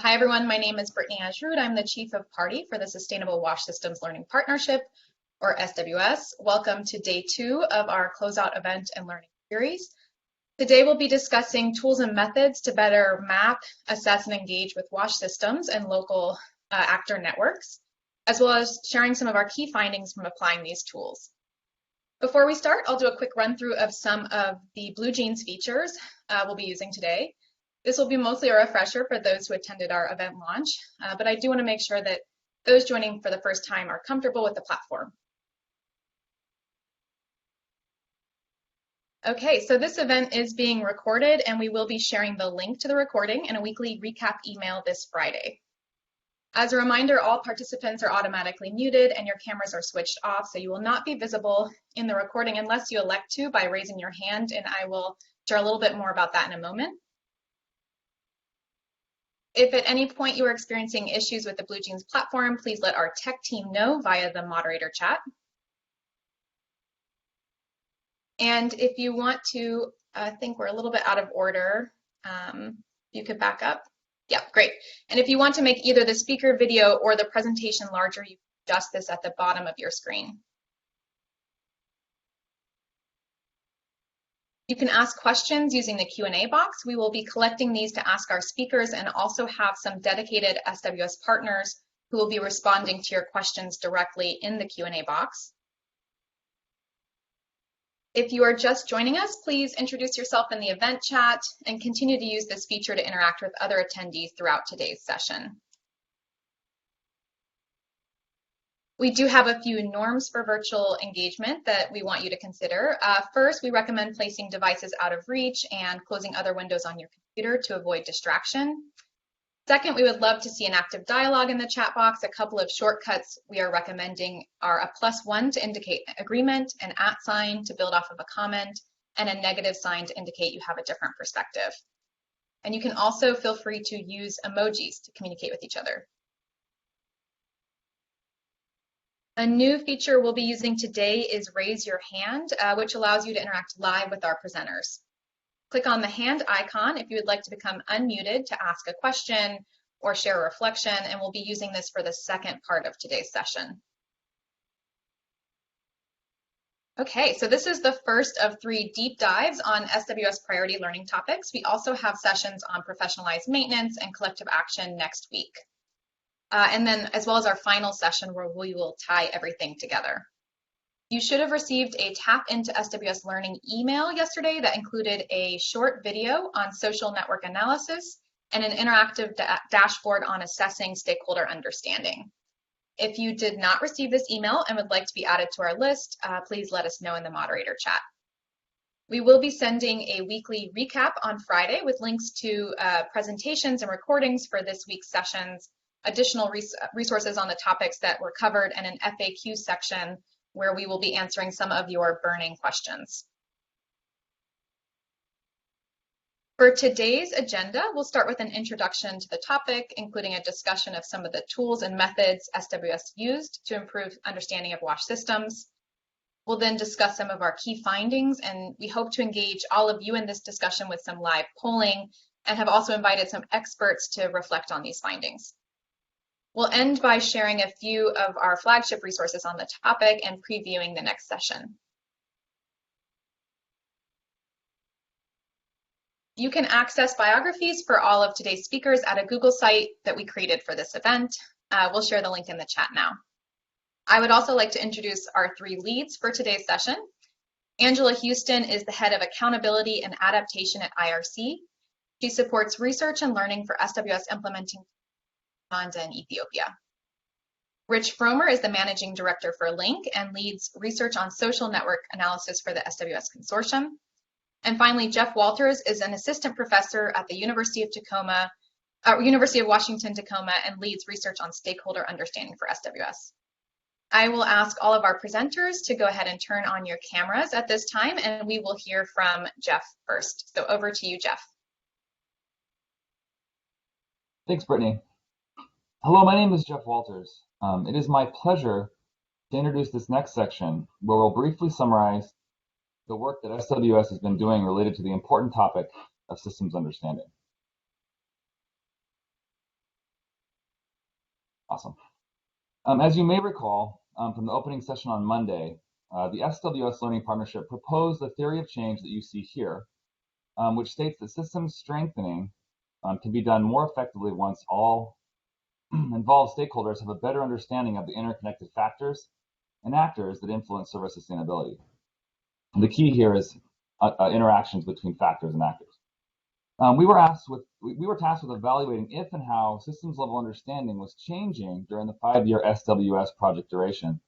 Hi everyone, my name is Brittany Ajrud. I'm the Chief of Party for the Sustainable Wash Systems Learning Partnership, or SWS. Welcome to day 2 of our Closeout event and learning series. Today we'll be discussing tools and methods to better map, assess, and engage with wash systems and local actor networks, as well as sharing some of our key findings from applying these tools. Before we start, I'll do a quick run through of some of the BlueJeans features we'll be using today. This will be mostly a refresher for those who attended our event launch, but I do want to make sure that those joining for the first time are comfortable with the platform. Okay, so this event is being recorded and we will be sharing the link to the recording in a weekly recap email this Friday. As a reminder, all participants are automatically muted and your cameras are switched off, so you will not be visible in the recording unless you elect to by raising your hand, and I will share a little bit more about that in a moment. If at any point you are experiencing issues with the BlueJeans platform, please let our tech team know via the moderator chat. And if you want to, I think we're a little bit out of order. You could back up. Yeah, great. And if you want to make either the speaker video or the presentation larger, you can adjust this at the bottom of your screen. You can ask questions using the Q&A box. We will be collecting these to ask our speakers and also have some dedicated SWS partners who will be responding to your questions directly in the Q&A box. If you are just joining us, please introduce yourself in the event chat and continue to use this feature to interact with other attendees throughout today's session. We do have a few norms for virtual engagement that we want you to consider. First, we recommend placing devices out of reach and closing other windows on your computer to avoid distraction. Second, we would love to see an active dialogue in the chat box. A couple of shortcuts we are recommending are a +1 to indicate agreement, an @ sign to build off of a comment, and a negative sign to indicate you have a different perspective. And you can also feel free to use emojis to communicate with each other. A new feature we'll be using today is Raise Your Hand, which allows you to interact live with our presenters. Click on the hand icon if you would like to become unmuted to ask a question or share a reflection, and we'll be using this for the second part of today's session. Okay, so this is the first of 3 deep dives on SWS priority learning topics. We also have sessions on professionalized maintenance and collective action next week. And then as well as our final session where we will tie everything together. You should have received a Tap into SWS Learning email yesterday that included a short video on social network analysis and an interactive dashboard on assessing stakeholder understanding. If you did not receive this email and would like to be added to our list, please let us know in the moderator chat. We will be sending a weekly recap on Friday with links to presentations and recordings for this week's sessions, additional resources on the topics that were covered, and an FAQ section where we will be answering some of your burning questions. For today's agenda, we'll start with an introduction to the topic, including a discussion of some of the tools and methods SWS used to improve understanding of wash systems. We'll then discuss some of our key findings, and we hope to engage all of you in this discussion with some live polling, and have also invited some experts to reflect on these findings. We'll end by sharing a few of our flagship resources on the topic and previewing the next session. You can access biographies for all of today's speakers at a Google site that we created for this event. We'll share the link in the chat now. I would also like to introduce our 3 leads for today's session. Angela Houston is the head of accountability and adaptation at IRC. She supports research and learning for SWS implementing Uganda and Ethiopia. Rich Fromer is the managing director for Link and leads research on social network analysis for the SWS consortium. And finally, Jeff Walters is an assistant professor at the University of Washington Tacoma and leads research on stakeholder understanding for SWS. I will ask all of our presenters to go ahead and turn on your cameras at this time, and we will hear from Jeff first. So over to you, Jeff. Thanks, Brittany. Hello, my name is Jeff Walters. It is my pleasure to introduce this next section where we'll briefly summarize the work that SWS has been doing related to the important topic of systems understanding. Awesome. As you may recall from the opening session on Monday, the SWS Learning Partnership proposed a theory of change that you see here, which states that systems strengthening can be done more effectively once all involved stakeholders have a better understanding of the interconnected factors and actors that influence service sustainability. And the key here is interactions between factors and actors. We were tasked with evaluating if and how systems level understanding was changing during the 5-year SWS project duration,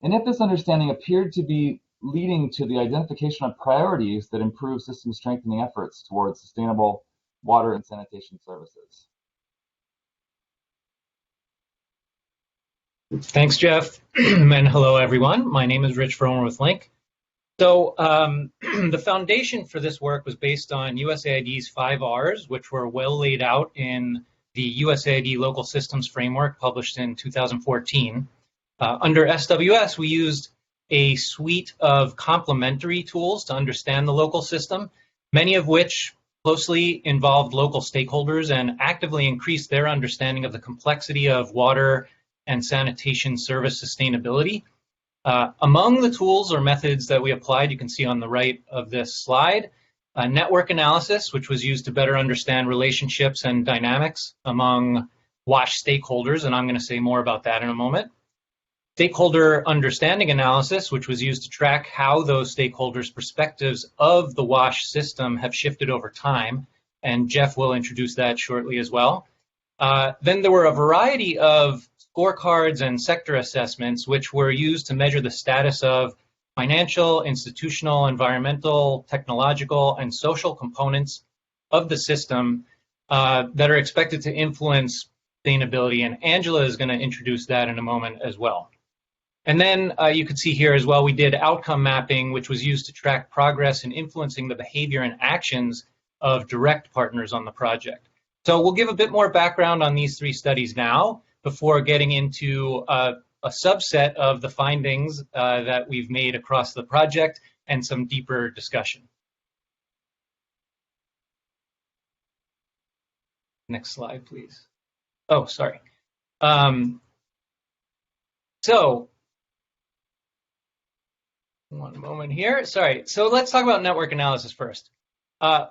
and if this understanding appeared to be leading to the identification of priorities that improve system strengthening efforts towards sustainable water and sanitation services. Thanks, Jeff, and hello, everyone. My name is Rich Fromer with Link. So the foundation for this work was based on USAID's 5 Rs, which were well laid out in the USAID Local Systems Framework published in 2014. Under SWS, we used a suite of complementary tools to understand the local system, many of which closely involved local stakeholders and actively increased their understanding of the complexity of water and sanitation service sustainability. Among the tools or methods that we applied, you can see on the right of this slide, network analysis, which was used to better understand relationships and dynamics among WASH stakeholders, and I'm going to say more about that in a moment. Stakeholder understanding analysis, which was used to track how those stakeholders' perspectives of the WASH system have shifted over time, and Jeff will introduce that shortly as well. Then there were a variety of scorecards and sector assessments, which were used to measure the status of financial, institutional, environmental, technological, and social components of the system that are expected to influence sustainability. And Angela is going to introduce that in a moment as well. And then you could see here as well, we did outcome mapping, which was used to track progress in influencing the behavior and actions of direct partners on the project. So we'll give a bit more background on these 3 studies now, before getting into a subset of the findings that we've made across the project and some deeper discussion. Next slide, please. Oh, sorry. So, one moment here. Sorry. So let's talk about network analysis first.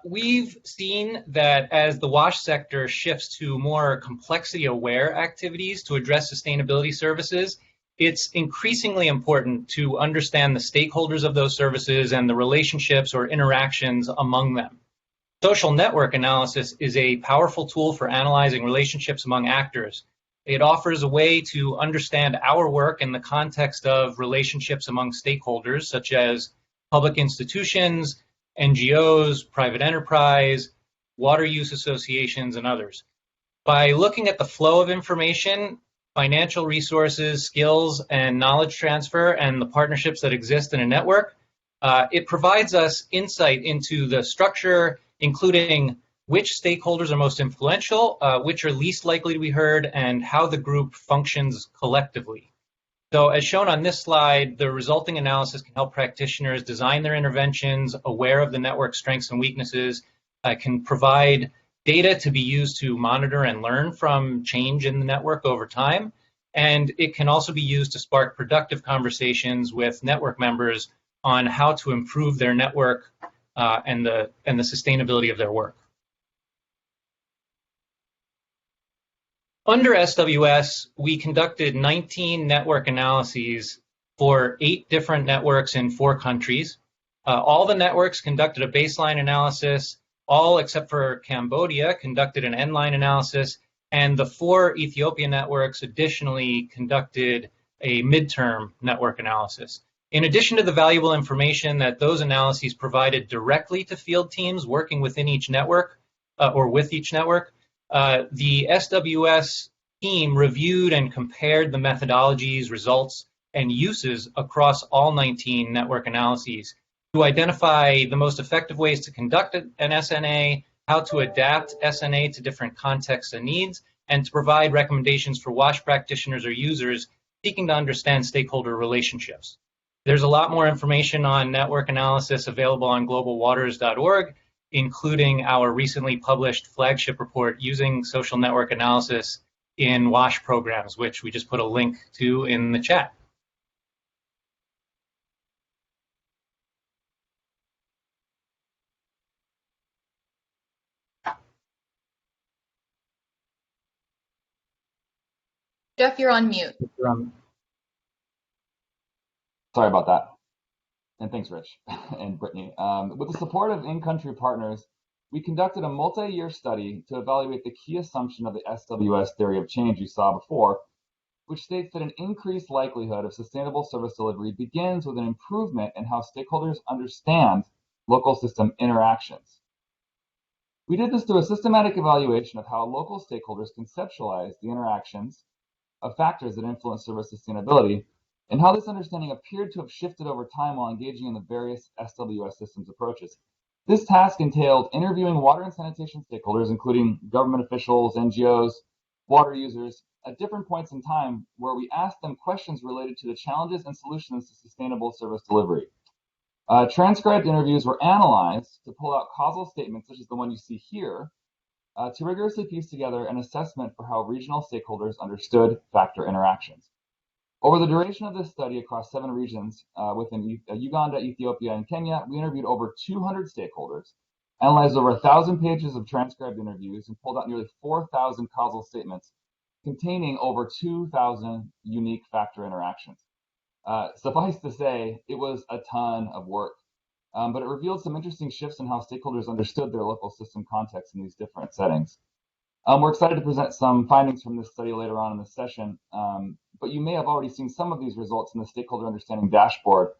We've seen that as the WASH sector shifts to more complexity-aware activities to address sustainability services, it's increasingly important to understand the stakeholders of those services and the relationships or interactions among them. Social network analysis is a powerful tool for analyzing relationships among actors. It offers a way to understand our work in the context of relationships among stakeholders, such as public institutions, NGOs, private enterprise, water use associations, and others. By looking at the flow of information, financial resources, skills, and knowledge transfer, and the partnerships that exist in a network, it provides us insight into the structure, including which stakeholders are most influential, which are least likely to be heard, and how the group functions collectively. So as shown on this slide, the resulting analysis can help practitioners design their interventions, aware of the network strengths and weaknesses, can provide data to be used to monitor and learn from change in the network over time, and it can also be used to spark productive conversations with network members on how to improve their network and the sustainability of their work. Under SWS, we conducted 19 network analyses for 8 different networks in 4 countries. All the networks conducted a baseline analysis, all except for Cambodia conducted an endline analysis, and the 4 Ethiopian networks additionally conducted a midterm network analysis. In addition to the valuable information that those analyses provided directly to field teams working within each network or with each network, the SWS team reviewed and compared the methodologies, results, and uses across all 19 network analyses to identify the most effective ways to conduct an SNA, how to adapt SNA to different contexts and needs, and to provide recommendations for WASH practitioners or users seeking to understand stakeholder relationships. There's a lot more information on network analysis available on globalwaters.org, including our recently published flagship report using social network analysis in WASH programs, which we just put a link to in the chat. Jeff, you're on mute. Sorry about that. And thanks, Rich and Brittany. With the support of in-country partners, we conducted a multi-year study to evaluate the key assumption of the SWS theory of change you saw before, which states that an increased likelihood of sustainable service delivery begins with an improvement in how stakeholders understand local system interactions. We did this through a systematic evaluation of how local stakeholders conceptualize the interactions of factors that influence service sustainability, and how this understanding appeared to have shifted over time while engaging in the various SWS systems approaches. This task entailed interviewing water and sanitation stakeholders, including government officials, NGOs, water users, at different points in time, where we asked them questions related to the challenges and solutions to sustainable service delivery. Transcribed interviews were analyzed to pull out causal statements, such as the one you see here, to rigorously piece together an assessment for how regional stakeholders understood factor interactions. Over the duration of this study across 7 regions within Uganda, Ethiopia, and Kenya, we interviewed over 200 stakeholders, analyzed over 1,000 pages of transcribed interviews, and pulled out nearly 4,000 causal statements containing over 2,000 unique factor interactions. Suffice to say, it was a ton of work, but it revealed some interesting shifts in how stakeholders understood their local system context in these different settings. We're excited to present some findings from this study later on in the session, but you may have already seen some of these results in the Stakeholder Understanding Dashboard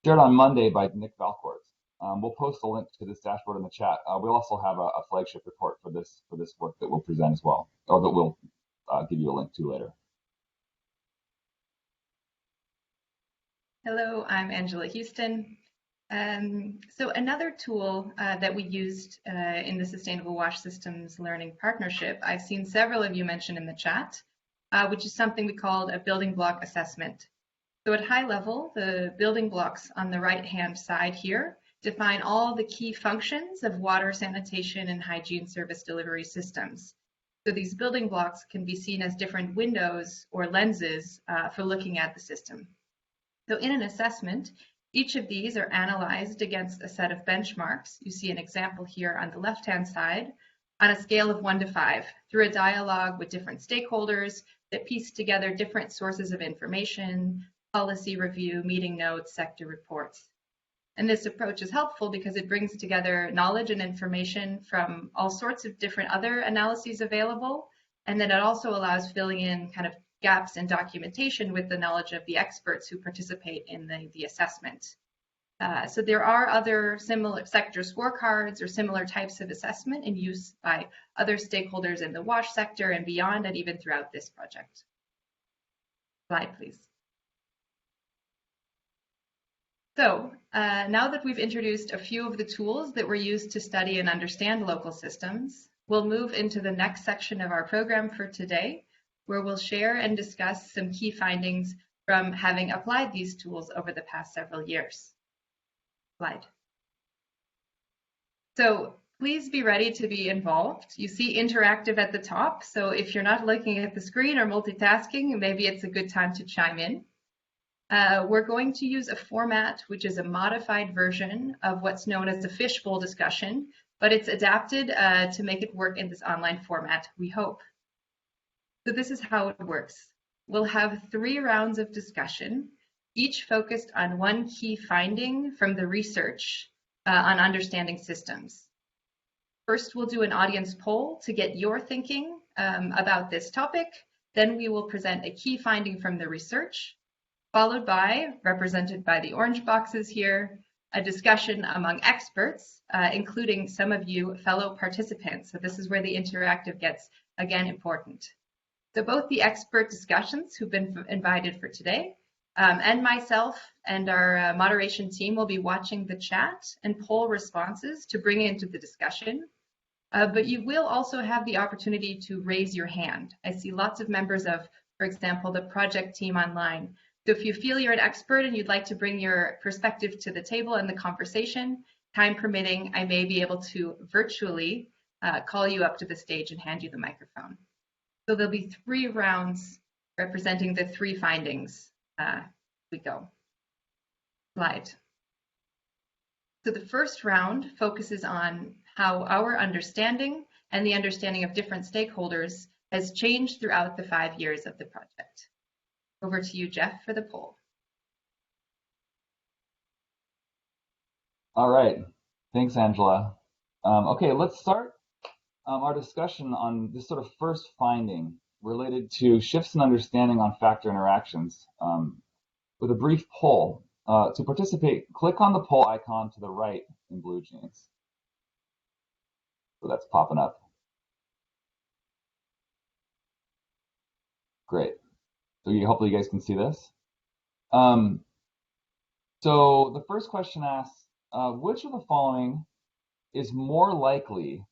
shared on Monday by Nick Valcourt. We'll post a link to this dashboard in the chat. We'll also have a flagship report for this work that we'll present as well, or that we'll give you a link to later. Hello, I'm Angela Houston. So another tool that we used in the Sustainable Wash Systems Learning Partnership, I've seen several of you mention in the chat, which is something we called a building block assessment. So at high level, the building blocks on the right-hand side here define all the key functions of water, sanitation, and hygiene service delivery systems. So these building blocks can be seen as different windows or lenses for looking at the system. So in an assessment, each of these are analyzed against a set of benchmarks. You see an example here on the left-hand side on a scale of 1 to 5 through a dialogue with different stakeholders that piece together different sources of information, policy review, meeting notes, sector reports. And this approach is helpful because it brings together knowledge and information from all sorts of different other analyses available. And then it also allows filling in kind of gaps in documentation with the knowledge of the experts who participate in the assessment. So there are other similar sector scorecards or similar types of assessment in use by other stakeholders in the WASH sector and beyond, and even throughout this project. Slide, please. So now that we've introduced a few of the tools that were used to study and understand local systems, we'll move into the next section of our program for today, where we'll share and discuss some key findings from having applied these tools over the past several years. Slide. So please be ready to be involved. You see interactive at the top, so if you're not looking at the screen or multitasking, maybe it's a good time to chime in. We're going to use a format which is a modified version of what's known as the Fishbowl discussion, but it's adapted to make it work in this online format, we hope. So this is how it works. We'll have 3 rounds of discussion, each focused on one key finding from the research on understanding systems. First, we'll do an audience poll to get your thinking about this topic. Then we will present a key finding from the research, followed by, represented by the orange boxes here, a discussion among experts, including some of you fellow participants. So this is where the interactive gets, again, important. So both the expert discussions who've been invited for today and myself and our moderation team will be watching the chat and poll responses to bring into the discussion. But you will also have the opportunity to raise your hand. I see lots of members of, for example, the project team online. So if you feel you're an expert and you'd like to bring your perspective to the table and the conversation, time permitting, I may be able to virtually call you up to the stage and hand you the microphone. So there'll be 3 rounds representing the 3 findings. We go. Slide. So the first round focuses on how our understanding and the understanding of different stakeholders has changed throughout the 5 years of the project. Over to you, Jeff, for the poll. All right, thanks, Angela. Okay, let's start our discussion on this sort of first finding related to shifts in understanding on factor interactions with a brief poll. To participate, click on the poll icon to the right in BlueJeans. So that's popping up. Great. So hopefully you guys can see this. So the first question asks, which of the following is more likely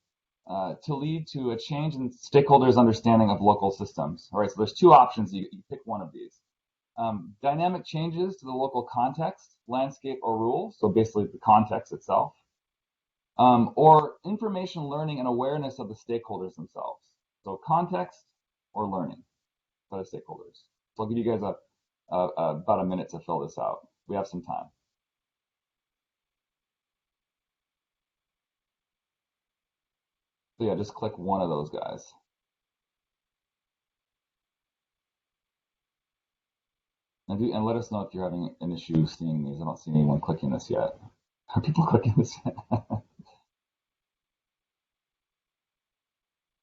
to lead to a change in stakeholders' understanding of local systems? All right, so there's 2 options. You pick one of these. Dynamic changes to the local context, landscape, or rules, so basically the context itself, or information learning and awareness of the stakeholders themselves, so context or learning by the stakeholders. So I'll give you guys about a minute to fill this out. We have some time. So yeah, just click one of those guys. And let us know if you're having an issue seeing these. I don't see anyone clicking this yet. Are people clicking this yet?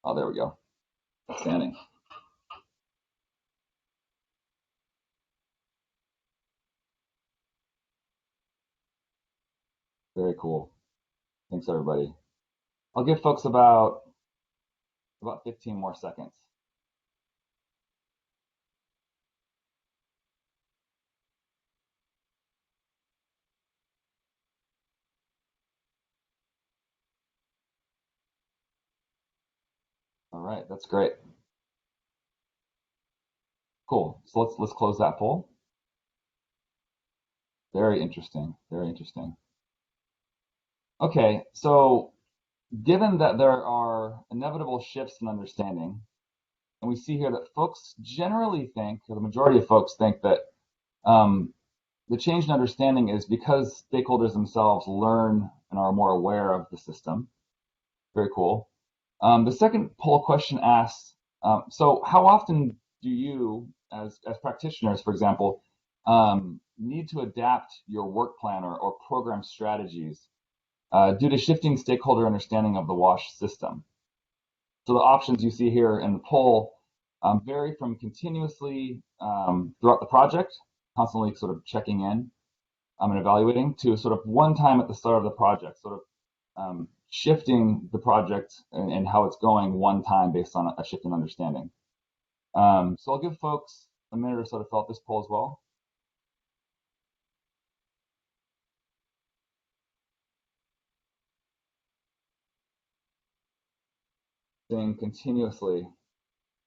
Oh, there we go. Outstanding. Very cool. Thanks, everybody. I'll give folks about 15 more seconds. All right, that's great. Cool. So let's close that poll. Very interesting. Very interesting. Okay, so given that there are inevitable shifts in understanding, and we see here that folks generally think, or the majority of folks think that the change in understanding is because stakeholders themselves learn and are more aware of the system. Very cool. The second poll question asks, so how often do you, as practitioners, for example, need to adapt your work plan or program strategies due to shifting stakeholder understanding of the WASH system? So the options you see here in the poll vary from continuously throughout the project, constantly sort of checking in and evaluating, to sort of one time at the start of the project, sort of shifting the project and how it's going one time based on a shift in understanding. So I'll give folks a minute or so to fill out this poll as well. Saying continuously,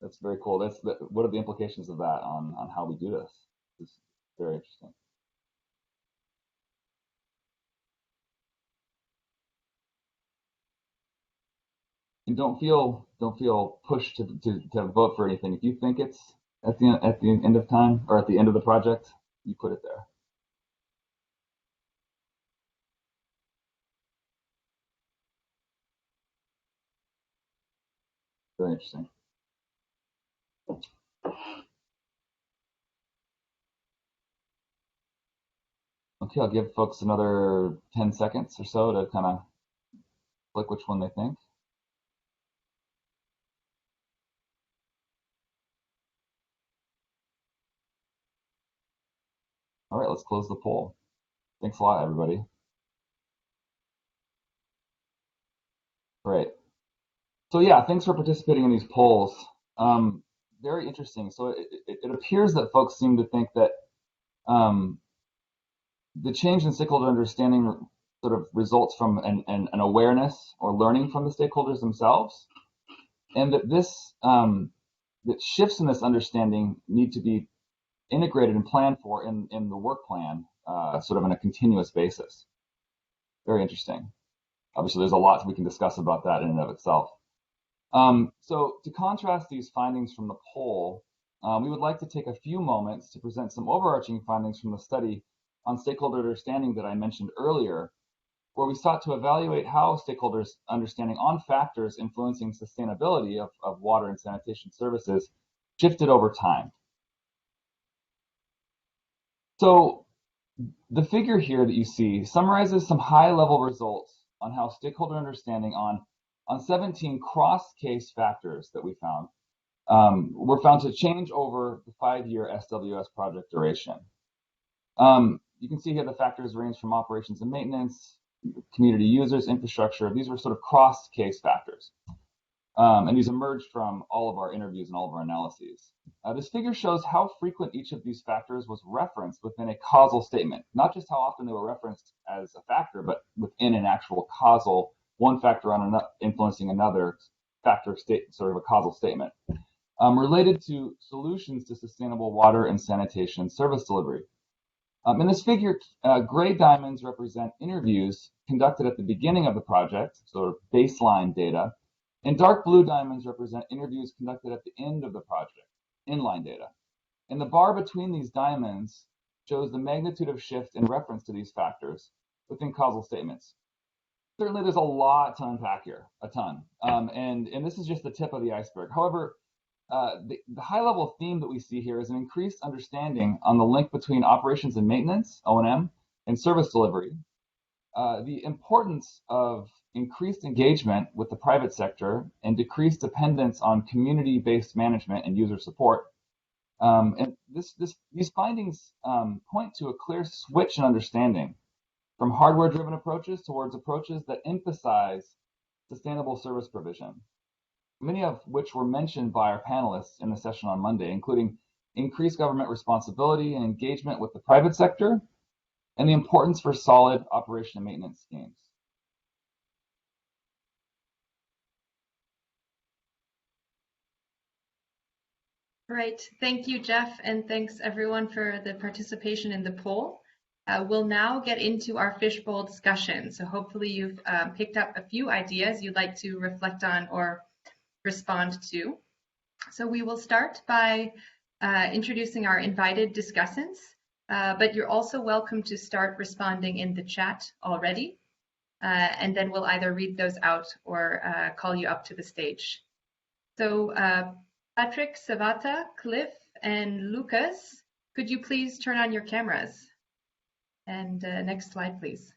that's very cool. What are the implications of that on how we do this? It's very interesting. And don't feel pushed to vote for anything. If you think it's at the end of time or at the end of the project, you put it there. Very interesting. Okay, I'll give folks another 10 seconds or so to kind of click which one they think. All right, let's close the poll. Thanks a lot, everybody. Great. So yeah, thanks for participating in these polls. Very interesting. So it appears that folks seem to think that the change in stakeholder understanding sort of results from an awareness or learning from the stakeholders themselves, and that that shifts in this understanding need to be integrated and planned for in the work plan, sort of on a continuous basis. Very interesting. Obviously, there's a lot we can discuss about that in and of itself. So to contrast these findings from the poll, we would like to take a few moments to present some overarching findings from the study on stakeholder understanding that I mentioned earlier, where we sought to evaluate how stakeholders' understanding on factors influencing sustainability of water and sanitation services shifted over time. So the figure here that you see summarizes some high-level results on how stakeholder understanding on 17 cross-case factors that we found were found to change over the 5-year SWS project duration. You can see here the factors range from operations and maintenance, community users, infrastructure. These were sort of cross-case factors. And these emerged from all of our interviews and all of our analyses. This figure shows how frequent each of these factors was referenced within a causal statement, not just how often they were referenced as a factor, but within an actual causal, one factor on influencing another factor state, sort of a causal statement, related to solutions to sustainable water and sanitation service delivery. In this figure, gray diamonds represent interviews conducted at the beginning of the project, sort of baseline data, and dark blue diamonds represent interviews conducted at the end of the project, inline data. And the bar between these diamonds shows the magnitude of shift in reference to these factors within causal statements. Certainly there's a lot to unpack here, a ton. And this is just the tip of the iceberg. However, the high-level theme that we see here is an increased understanding on the link between operations and maintenance, O&M, and service delivery, the importance of increased engagement with the private sector and decreased dependence on community-based management and user support. And these findings point to a clear switch in understanding from hardware-driven approaches towards approaches that emphasize sustainable service provision, many of which were mentioned by our panelists in the session on Monday, including increased government responsibility and engagement with the private sector, and the importance for solid operation and maintenance schemes. Great, thank you, Jeff, and thanks everyone for the participation in the poll. We'll now get into our fishbowl discussion. So hopefully you've picked up a few ideas you'd like to reflect on or respond to. So we will start by introducing our invited discussants, but you're also welcome to start responding in the chat already, and then we'll either read those out or call you up to the stage. So Patrick, Savata, Cliff, and Lucas, could you please turn on your cameras? And next slide, please.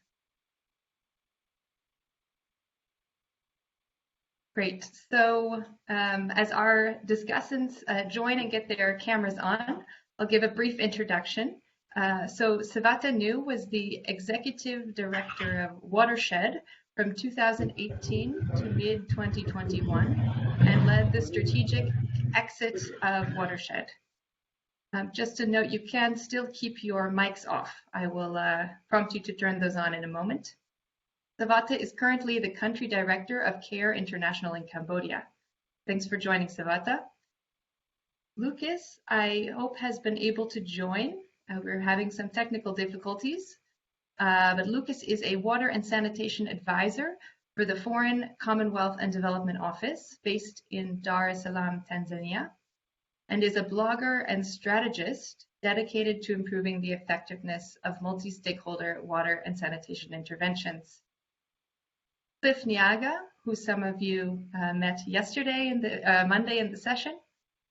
Great. So as our discussants join and get their cameras on, I'll give a brief introduction. So Savata Nu was the Executive Director of Watershed from 2018 to mid-2021 and led the strategic exit of Watershed. Just a note, you can still keep your mics off. I will prompt you to turn those on in a moment. Savata is currently the Country Director of CARE International in Cambodia. Thanks for joining, Savata. Lucas, I hope, has been able to join. We're having some technical difficulties, but Lucas is a water and sanitation advisor for the Foreign, Commonwealth and Development Office based in Dar es Salaam, Tanzania, and is a blogger and strategist dedicated to improving the effectiveness of multi-stakeholder water and sanitation interventions. Cliff Nyaga, who some of you met yesterday, Monday in the session,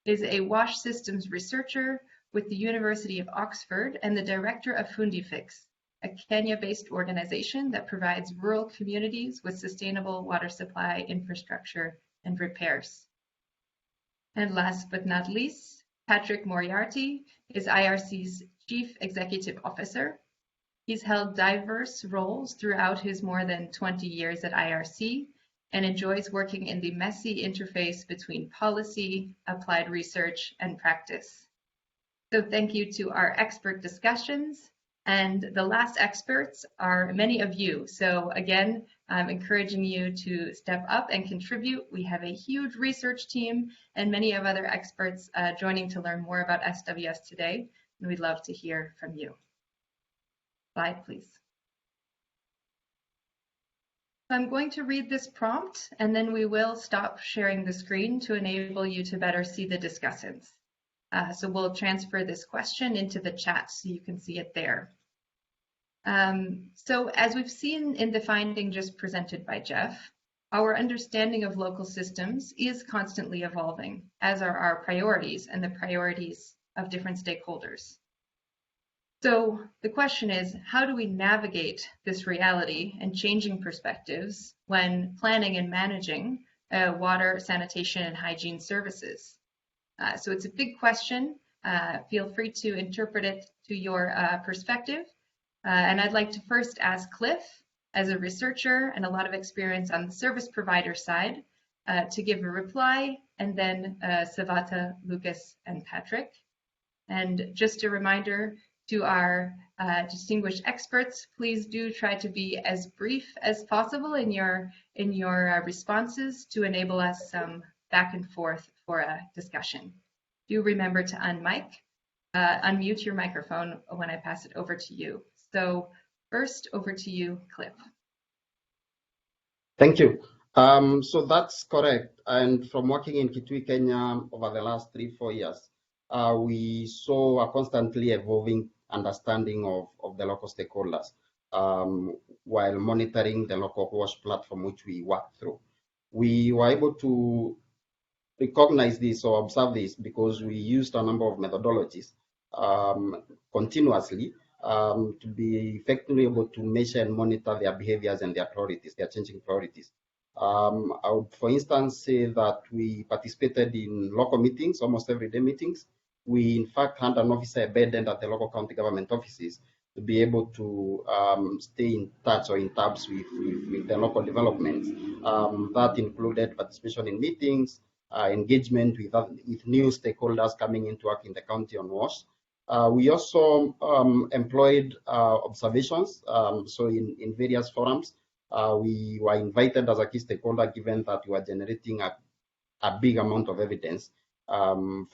is a wash systems researcher with the University of Oxford and the director of Fundifix, a Kenya-based organization that provides rural communities with sustainable water supply infrastructure and repairs. And last but not least, Patrick Moriarty is IRC's Chief Executive Officer. He's held diverse roles throughout his more than 20 years at IRC and enjoys working in the messy interface between policy, applied research, and practice. So thank you to our expert discussions. And the last experts are many of you. So again, I'm encouraging you to step up and contribute. We have a huge research team and many of other experts joining to learn more about SWS today. And we'd love to hear from you. Slide, please. I'm going to read this prompt, and then we will stop sharing the screen to enable you to better see the discussants. So we'll transfer this question into the chat so you can see it there. So as we've seen in the finding just presented by Jeff, our understanding of local systems is constantly evolving, as are our priorities and the priorities of different stakeholders. So the question is, how do we navigate this reality and changing perspectives when planning and managing water, sanitation, and hygiene services? So it's a big question. Feel free to interpret it to your perspective. And I'd like to first ask Cliff, as a researcher and a lot of experience on the service provider side, to give a reply, and then Savata, Lucas, and Patrick. And just a reminder to our distinguished experts, please do try to be as brief as possible in your responses to enable us some back and forth for a discussion. Do remember to unmute your microphone when I pass it over to you. So first, over to you, Cliff. Thank you. So that's correct. And from working in Kitui, Kenya over the last 3-4 years, we saw a constantly evolving understanding of the local stakeholders while monitoring the local WASH platform which we work through. We were able to recognize this or observe this because we used a number of methodologies continuously to be effectively able to measure and monitor their behaviors and their priorities, their changing priorities. I would, for instance, say that we participated in local meetings, almost everyday meetings. We, in fact, had an officer embedded at the local county government offices to be able to stay in touch or in tabs with the local developments. That included participation in meetings, engagement with new stakeholders coming into work in the county on WASH. We also employed observations. So in various forums, we were invited as a key stakeholder, given that we were generating a big amount of evidence from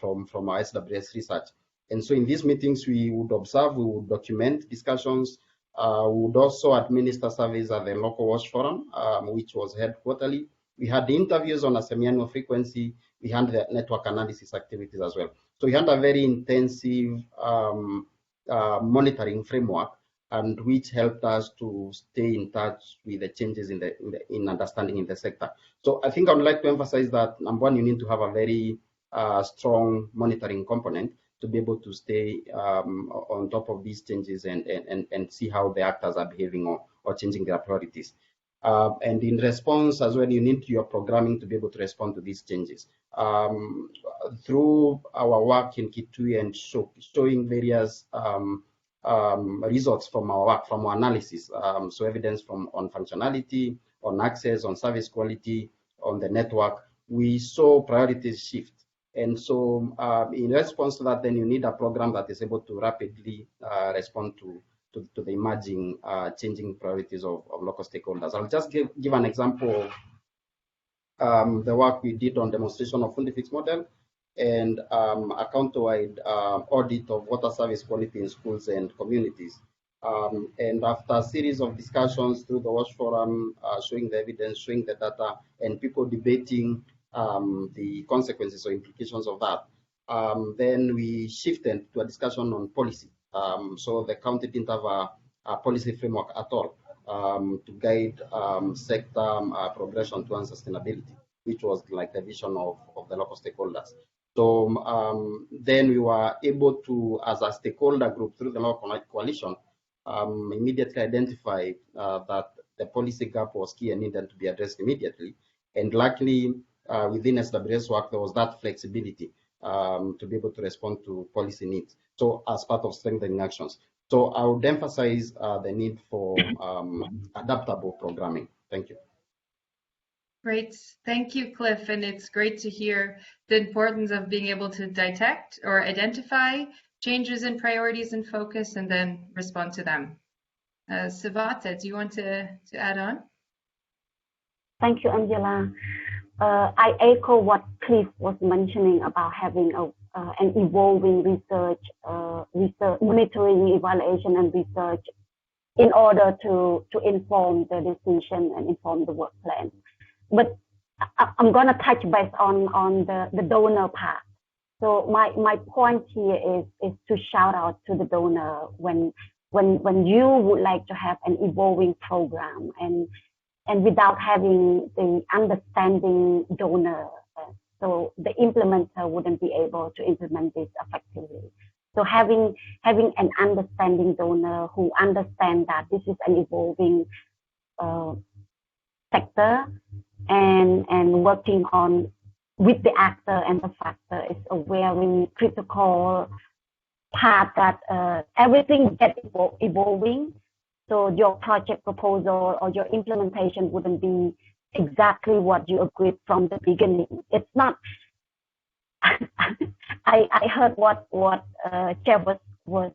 our SWS research. And so in these meetings, we would observe, we would document discussions. We would also administer surveys at the local WASH forum, which was held quarterly. We had interviews on a semi-annual frequency. We had the network analysis activities as well. So we had a very intensive monitoring framework, and which helped us to stay in touch with the changes in understanding in the sector. So I think I would like to emphasize that, number one, you need to have a very strong monitoring component to be able to stay on top of these changes and see how the actors are behaving or changing their priorities. And in response as well, you need your programming to be able to respond to these changes. Through our work in Kitui and showing various results from our work, from our analysis, so evidence on functionality, on access, on service quality, on the network, we saw priorities shift. And so in response to that, then you need a program that is able to rapidly respond to the emerging changing priorities of local stakeholders. I'll just give an example of the work we did on demonstration of fully fixed model and a county-wide audit of water service quality in schools and communities. And after a series of discussions through the WASH forum, showing the evidence, showing the data, and people debating the consequences or implications of that, then we shifted to a discussion on policy. So the county didn't have a policy framework at all to guide sector progression towards sustainability, which was like the vision of the local stakeholders. So then we were able to, as a stakeholder group through the local coalition, immediately identify that the policy gap was key and needed to be addressed immediately. And luckily, within SWS work, there was that flexibility to be able to respond to policy needs. So as part of strengthening actions. So I would emphasize the need for adaptable programming. Thank you. Great. Thank you, Cliff. And it's great to hear the importance of being able to detect or identify changes in priorities and focus and then respond to them. Savata, do you want to add on? Thank you, Angela. I echo what Cliff was mentioning about having an evolving research, monitoring, evaluation, and research in order to inform the decision and inform the work plan. But I'm going to touch base on the donor part. So my point here is to shout out to the donor when you would like to have an evolving program and without having the understanding donor, so the implementer wouldn't be able to implement this effectively. So having an understanding donor who understands that this is an evolving sector and working on with the actor and the factor is a very critical part that everything gets evolving. So your project proposal or your implementation wouldn't be exactly what you agreed from the beginning. It's not. I heard what Jeff was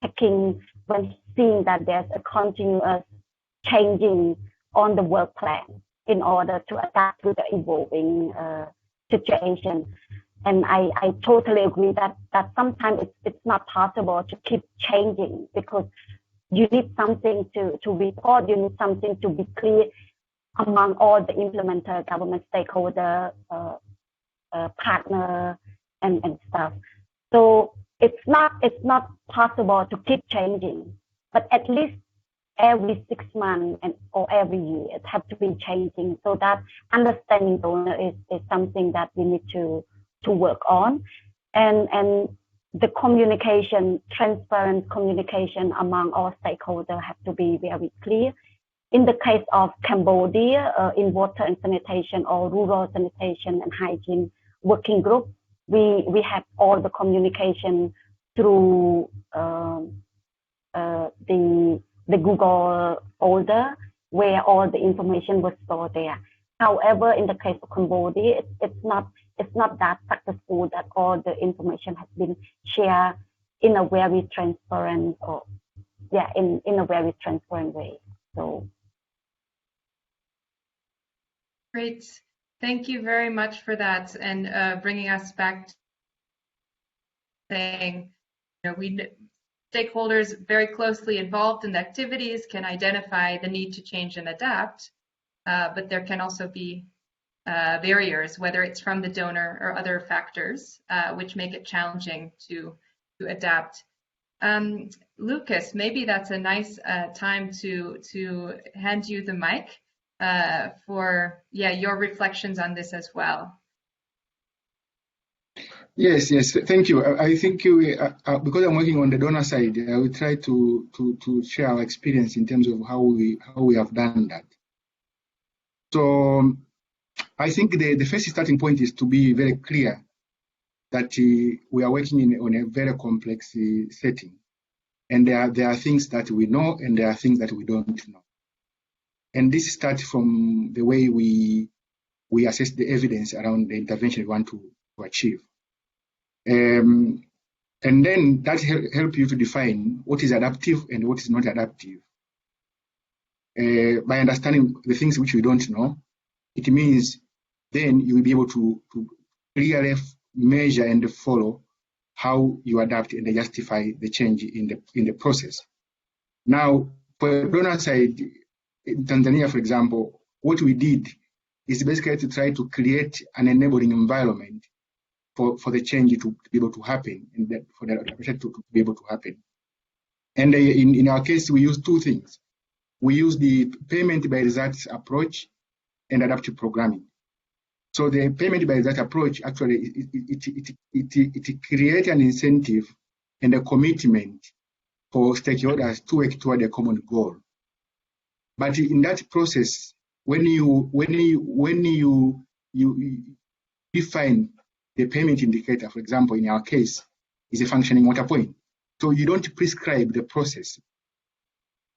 checking when seeing that there's a continuous changing on the work plan in order to adapt to the evolving situation. And I totally agree that sometimes it's not possible to keep changing because you need something to report, you need something to be clear among all the implementer, government stakeholder, partner, and stuff. So it's not possible to keep changing, but at least every 6 months or every year it has to be changing. So that understanding donor is something that we need to work on, and the communication, transparent communication among all stakeholders have to be very clear. In the case of Cambodia, in water and sanitation or rural sanitation and hygiene working group, we have all the communication through the Google folder where all the information was stored there. However, in the case of Cambodia, it's not that successful that all the information has been shared in a very transparent in a very transparent way. So great. Thank you very much for that, and bringing us back to saying, stakeholders very closely involved in the activities can identify the need to change and adapt, but there can also be barriers, whether it's from the donor or other factors, which make it challenging to adapt. Lucas, maybe that's a nice time to hand you the mic for your reflections on this as well. Yes, thank you. I think because I'm working on the donor side, I will try to share our experience in terms of how we have done that. So I think the first starting point is to be very clear that we are working on a very complex setting, and there are things that we know and there are things that we don't know. And this starts from the way we assess the evidence around the intervention we want to achieve. And then that help you to define what is adaptive and what is not adaptive. By understanding the things which we don't know, it means then you will be able to clearly measure and follow how you adapt and justify the change in the process. Now, for the donor side, in Tanzania, for example, what we did is basically to try to create an enabling environment for the change to be able to happen, and for the adaptation to be able to happen. And in our case, we use two things. We use the payment by results approach and adaptive programming. So the payment by result approach actually it creates an incentive and a commitment for stakeholders to work toward a common goal. But in that process, when you define the payment indicator, for example, in our case, is a functioning water point. So you don't prescribe the process.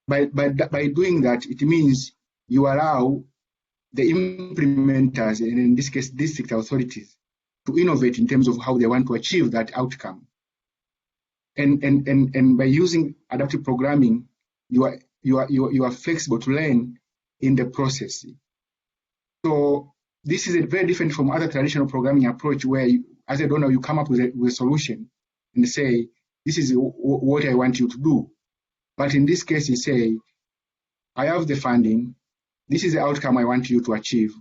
By doing that, it means you allow the implementers, and in this case, district authorities, to innovate in terms of how they want to achieve that outcome. And by using adaptive programming, you are flexible to learn in the process. So this is very different from other traditional programming approach where, as a donor, you come up with a solution and say, this is what I want you to do. But in this case, you say, I have the funding. This is the outcome I want you to achieve.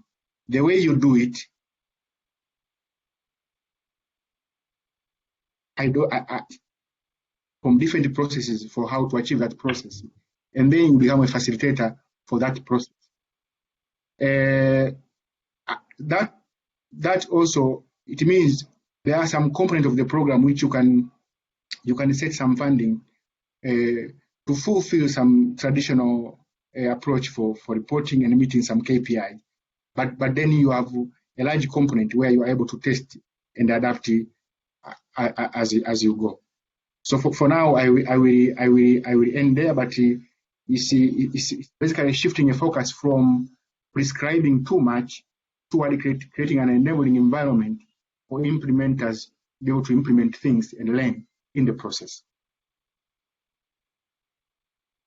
The way you do it, from different processes for how to achieve that process. And then you become a facilitator for that process. That also, it means there are some component of the program which you can set some funding to fulfill some traditional approach for reporting and meeting some KPI. But then you have a large component where you are able to test and adapt as you go. So for now, I will end there. But you see, it's basically shifting a focus from prescribing too much toward creating an enabling environment for implementers to be able to implement things and learn in the process.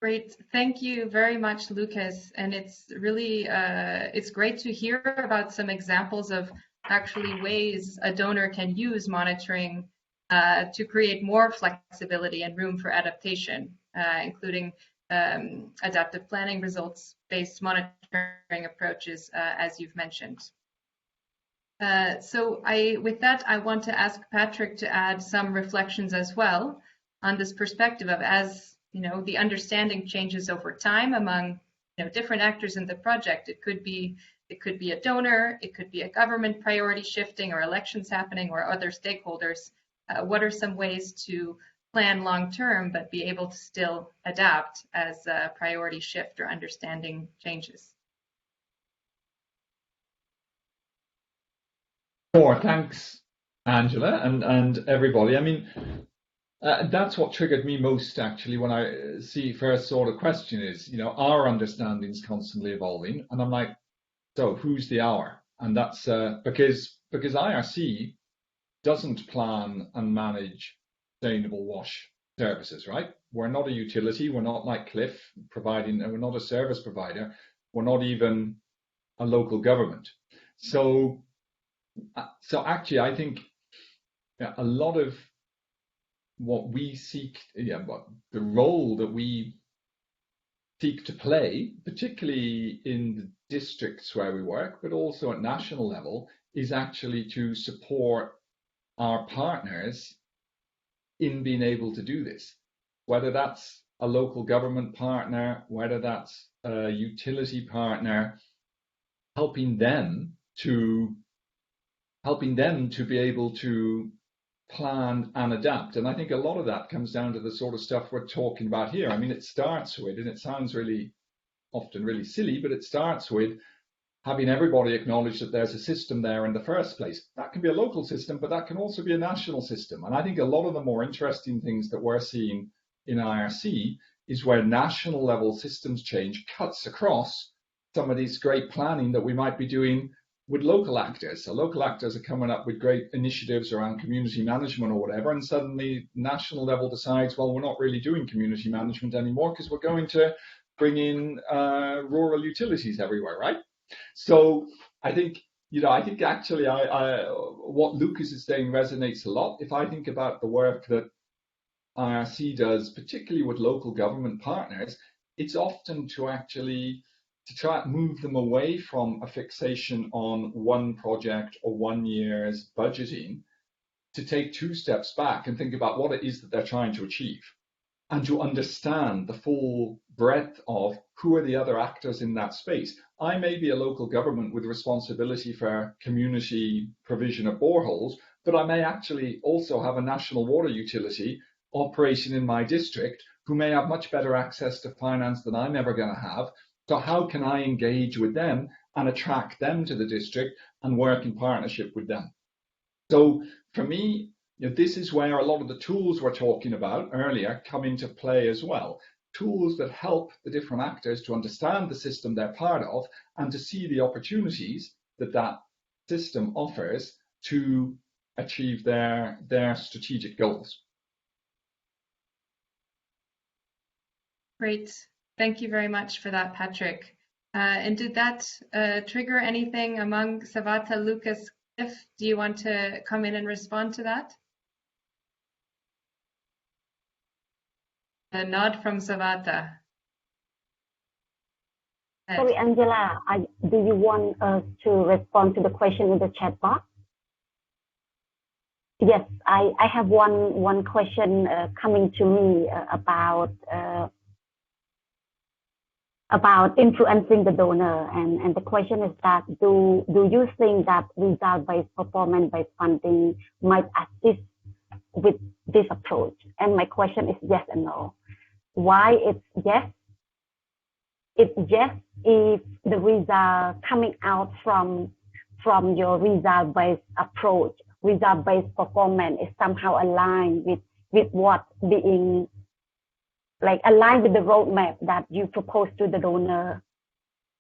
Great, thank you very much, Lucas. And it's really, it's great to hear about some examples of actually ways a donor can use monitoring to create more flexibility and room for adaptation, including adaptive planning, results-based monitoring approaches, as you've mentioned. With that, I want to ask Patrick to add some reflections as well on this perspective of, as you know, the understanding changes over time among different actors in the project. It could be a donor, it could be a government priority shifting or elections happening or other stakeholders. What are some ways to plan long term but be able to still adapt as priority shift or understanding changes? Sure, thanks, Angela, and everybody. I mean, that's what triggered me most, actually, when I first saw the question is, our understanding is constantly evolving, and I'm like, so who's the our? And that's because IRC doesn't plan and manage sustainable wash services, right? We're not a utility. We're not like Cliff providing. We're not a service provider. We're not even a local government. So actually, I think a lot of what we seek, the role that we seek to play, particularly in the districts where we work, but also at national level, is actually to support our partners in being able to do this, whether that's a local government partner, whether that's a utility partner, helping them to be able to plan and adapt. And I think a lot of that comes down to the sort of stuff we're talking about here. I mean, it starts with, and it sounds often really silly, but it starts with having everybody acknowledge that there's a system there in the first place. That can be a local system, but that can also be a national system. And I think a lot of the more interesting things that we're seeing in IRC is where national level systems change cuts across some of these great planning that we might be doing with local actors. So local actors are coming up with great initiatives around community management or whatever, and suddenly national level decides, well, we're not really doing community management anymore because we're going to bring in rural utilities everywhere, right? So I think actually what Lucas is saying resonates a lot. If I think about the work that IRC does, particularly with local government partners, it's often to try to move them away from a fixation on one project or 1 year's budgeting, to take 2 steps back and think about what it is that they're trying to achieve, and to understand the full breadth of who are the other actors in that space. I may be a local government with responsibility for community provision of boreholes, but I may actually also have a national water utility operating in my district who may have much better access to finance than I'm ever going to have. So how can I engage with them and attract them to the district and work in partnership with them? So for me, this is where a lot of the tools we're talking about earlier come into play as well. Tools that help the different actors to understand the system they're part of and to see the opportunities that system offers to achieve their strategic goals. Great. Thank you very much for that, Patrick. And did that trigger anything among Savata, Lucas, Cliff? Do you want to come in and respond to that? A nod from Savata. Sorry, Angela, do you want us to respond to the question in the chat box? Yes, I have one question coming to me about influencing the donor, and the question is that do you think that result-based, performance-based funding might assist with this approach? And my question is yes and no. Why it's yes? It's yes if the result coming out from your result-based approach, result-based performance is somehow aligned with what being like aligned with the roadmap that you propose to the donor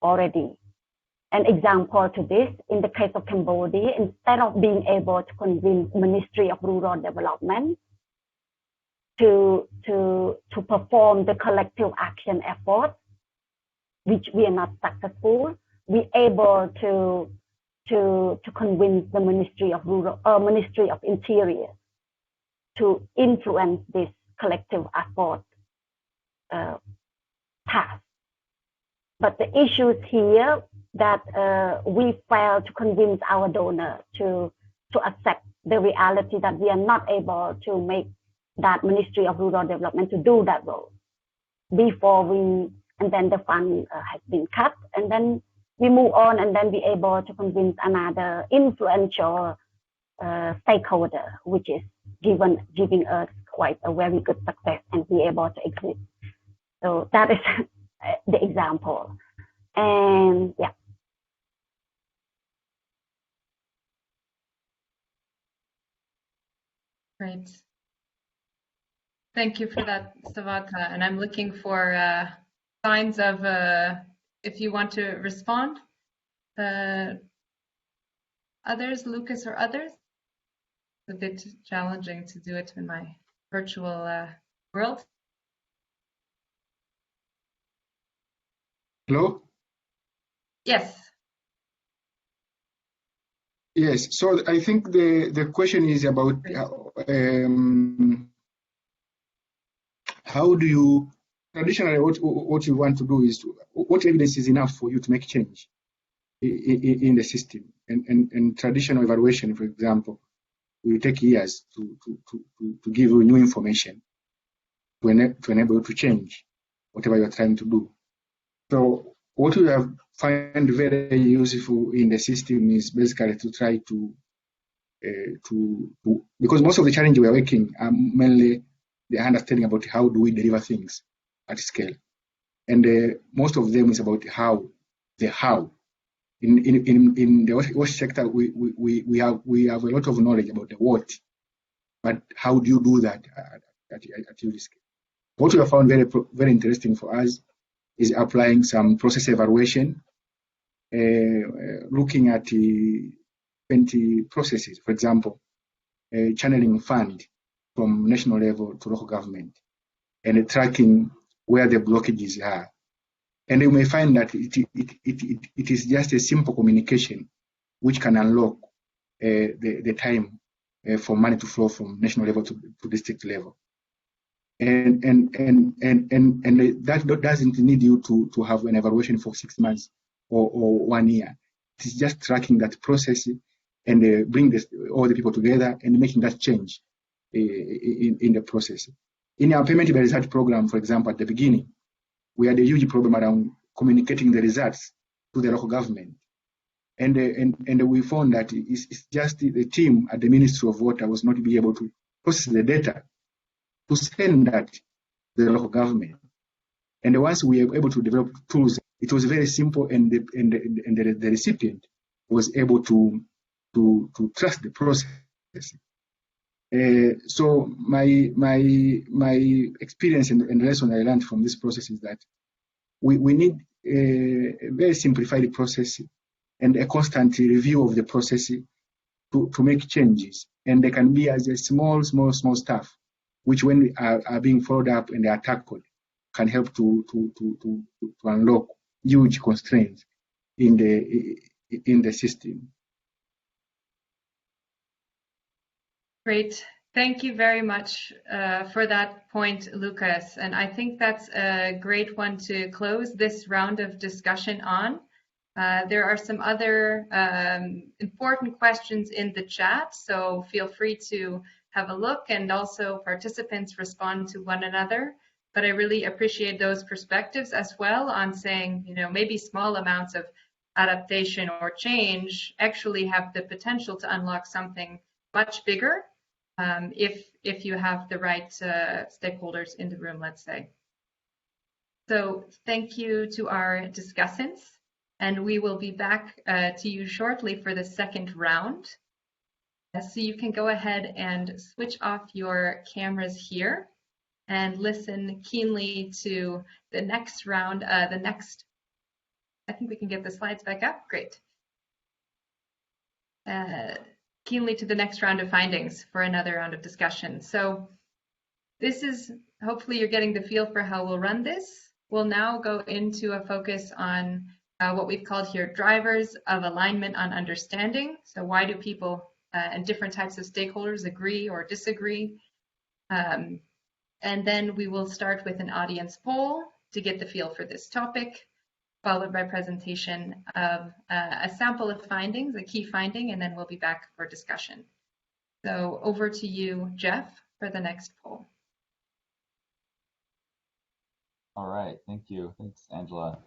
already. An example to this, in the case of Cambodia, instead of being able to convince Ministry of Rural Development to perform the collective action effort, which we are not successful, we able to convince the Ministry of Interior to influence this collective effort task. But the issues here that we fail to convince our donor to accept the reality that we are not able to make that Ministry of Rural Development to do that role and then the fund has been cut, and then we move on and then be able to convince another influential stakeholder, which is giving us quite a very good success and be able to exit. So that is the example. And yeah. Great. Thank you for that, Savata. And I'm looking for signs of if you want to respond. Others, Lucas or others? It's a bit challenging to do it in my virtual world. Hello? Yes. Yes, so I think the question is about how do you, traditionally what you want to do is what evidence is enough for you to make change in the system, and traditional evaluation, for example, will take years to give you new information to enable you to change whatever you're trying to do. So what we have find very useful in the system is basically to try to because most of the challenges we are working are mainly the understanding about how do we deliver things at scale, and most of them is about the how. In the wash sector, we have a lot of knowledge about the what, but how do you do that at your scale? What we have found very interesting for us is applying some process evaluation, looking at 20 processes, for example, channeling fund from national level to local government, and tracking where the blockages are. And you may find that it is just a simple communication which can unlock the time for money to flow from national level to district level. And that doesn't need you to have an evaluation for 6 months or 1 year. It's just tracking that process and bring all the people together and making that change in the process. In our payment by result program, for example, at the beginning, we had a huge problem around communicating the results to the local government. And we found that it's just the team at the Ministry of Water was not be able to process the data to send that to the local government. And once we were able to develop tools, it was very simple, and the recipient was able to trust the process. So my experience and lesson I learned from this process is that we need a very simplified process and a constant review of the process to make changes. And they can be as a small stuff, which when are being followed up and they are tackled, can help to unlock huge constraints in the system. Great. Thank you very much for that point, Lucas. And I think that's a great one to close this round of discussion on. There are some other important questions in the chat, so feel free to have a look, and also participants respond to one another. But I really appreciate those perspectives as well on saying, you know, maybe small amounts of adaptation or change actually have the potential to unlock something much bigger if you have the right stakeholders in the room, let's say. So thank you to our discussants, and we will be back to you shortly for the second round. So you can go ahead and switch off your cameras here and listen keenly to the next round, I think we can get the slides back up, great. Keenly to the next round of findings for another round of discussion. So this is, hopefully you're getting the feel for how we'll run this. We'll now go into a focus on what we've called here drivers of alignment on understanding. So why do people and different types of stakeholders agree or disagree? And then we will start with an audience poll to get the feel for this topic, followed by presentation of a sample of findings, a key finding, and then we'll be back for discussion. So over to you, Jeff, for the next poll. All right, thank you. Thanks, Angela.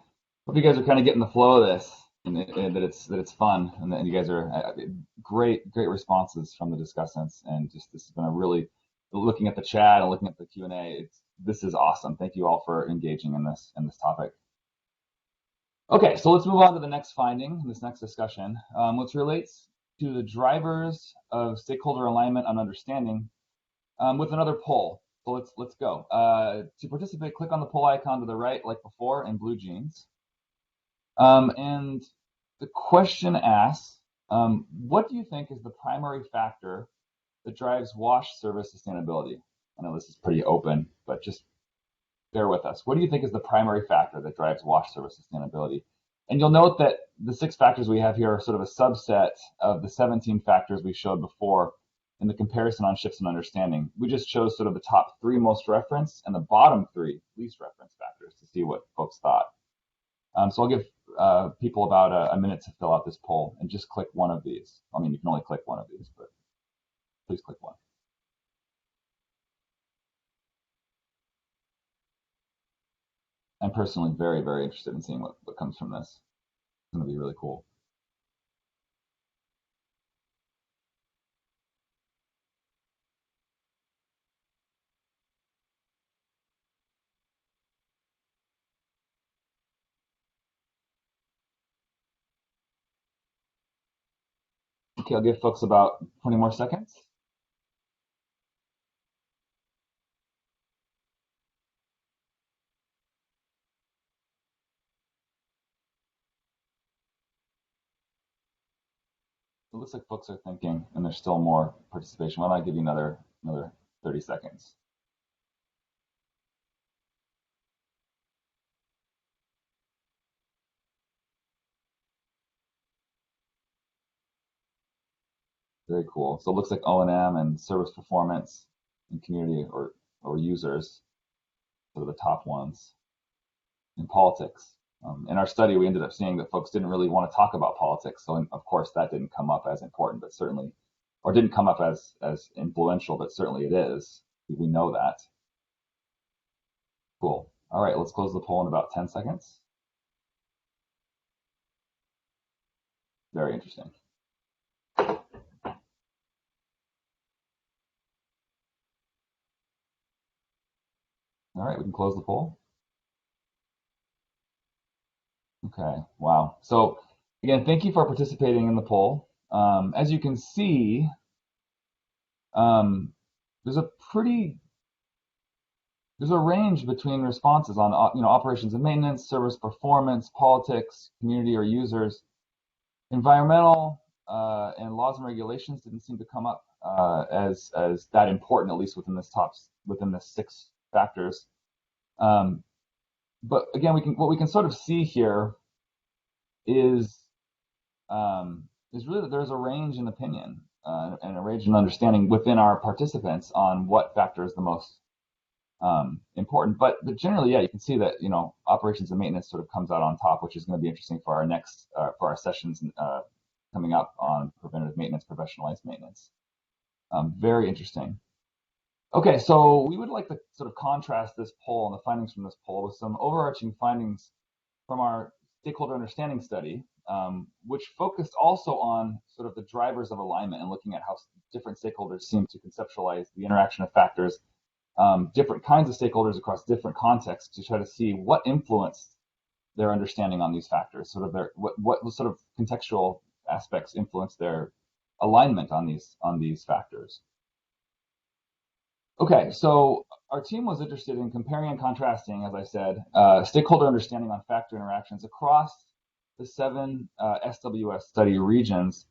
Hope you guys are kind of getting the flow of this, and that it's fun, and that you guys are great responses from the discussants, and just this has been a really, looking at the chat and looking at the Q&A, this is awesome. Thank you all for engaging in this topic. Okay, so let's move on to the next finding, this next discussion, which relates to the drivers of stakeholder alignment on understanding with another poll. So let's go. To participate, click on the poll icon to the right, like before, in blue jeans. And the question asks, what do you think is the primary factor that drives wash service sustainability? I know this is pretty open, but just bear with us. What do you think is the primary factor that drives wash service sustainability? And you'll note that the 6 factors we have here are sort of a subset of the 17 factors we showed before in the comparison on shifts in understanding. We just chose sort of the top 3 most referenced and the bottom 3 least referenced factors to see what folks thought. So I'll give people about a minute to fill out this poll and just click one of these. I mean, you can only click one of these, but please click one. I'm personally very, very interested in seeing what comes from this. It's going to be really cool. Okay, I'll give folks about 20 more seconds. It looks like folks are thinking, and there's still more participation. Why don't I give you another 30 seconds? Very cool. So it looks like O&M and service performance and community or users are the top ones. In politics. In our study, we ended up seeing that folks didn't really want to talk about politics. So of course that didn't come up as important, but certainly, or didn't come up as influential, but certainly it is. We know that. Cool. All right, let's close the poll in about 10 seconds. Very interesting. All right, we can close the poll. Okay, wow. So again, thank you for participating in the poll. As you can see, there's a range between responses on operations and maintenance, service performance, politics, community or users. Environmental and laws and regulations didn't seem to come up as that important, at least within the 6 factors. But again, what we can sort of see here is really that there's a range in opinion and a range in understanding within our participants on what factor is the most important. But generally, yeah, you can see that, operations and maintenance sort of comes out on top, which is going to be interesting for our next for our sessions coming up on preventative maintenance, professionalized maintenance. Very interesting. Okay, so we would like to sort of contrast this poll and the findings from this poll with some overarching findings from our stakeholder understanding study, which focused also on sort of the drivers of alignment and looking at how different stakeholders seem to conceptualize the interaction of factors, different kinds of stakeholders across different contexts, to try to see what influenced their understanding on these factors, sort of what sort of contextual aspects influence their alignment on these factors. Okay, so our team was interested in comparing and contrasting, as I said, stakeholder understanding on factor interactions across the 7 SWS study regions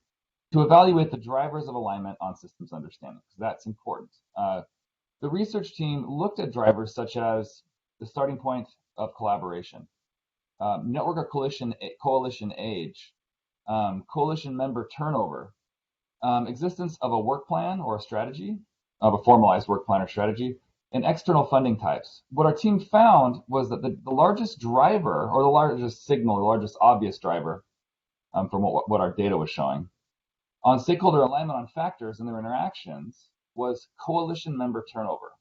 to evaluate the drivers of alignment on systems understanding, because that's important. The research team looked at drivers such as the starting point of collaboration, network or coalition age, coalition member turnover, existence of a work plan or a strategy, of a formalized work plan or strategy, and external funding types. What our team found was that the largest driver, or the largest signal, the largest obvious driver, from what our data was showing, on stakeholder alignment on factors and their interactions was coalition member turnover.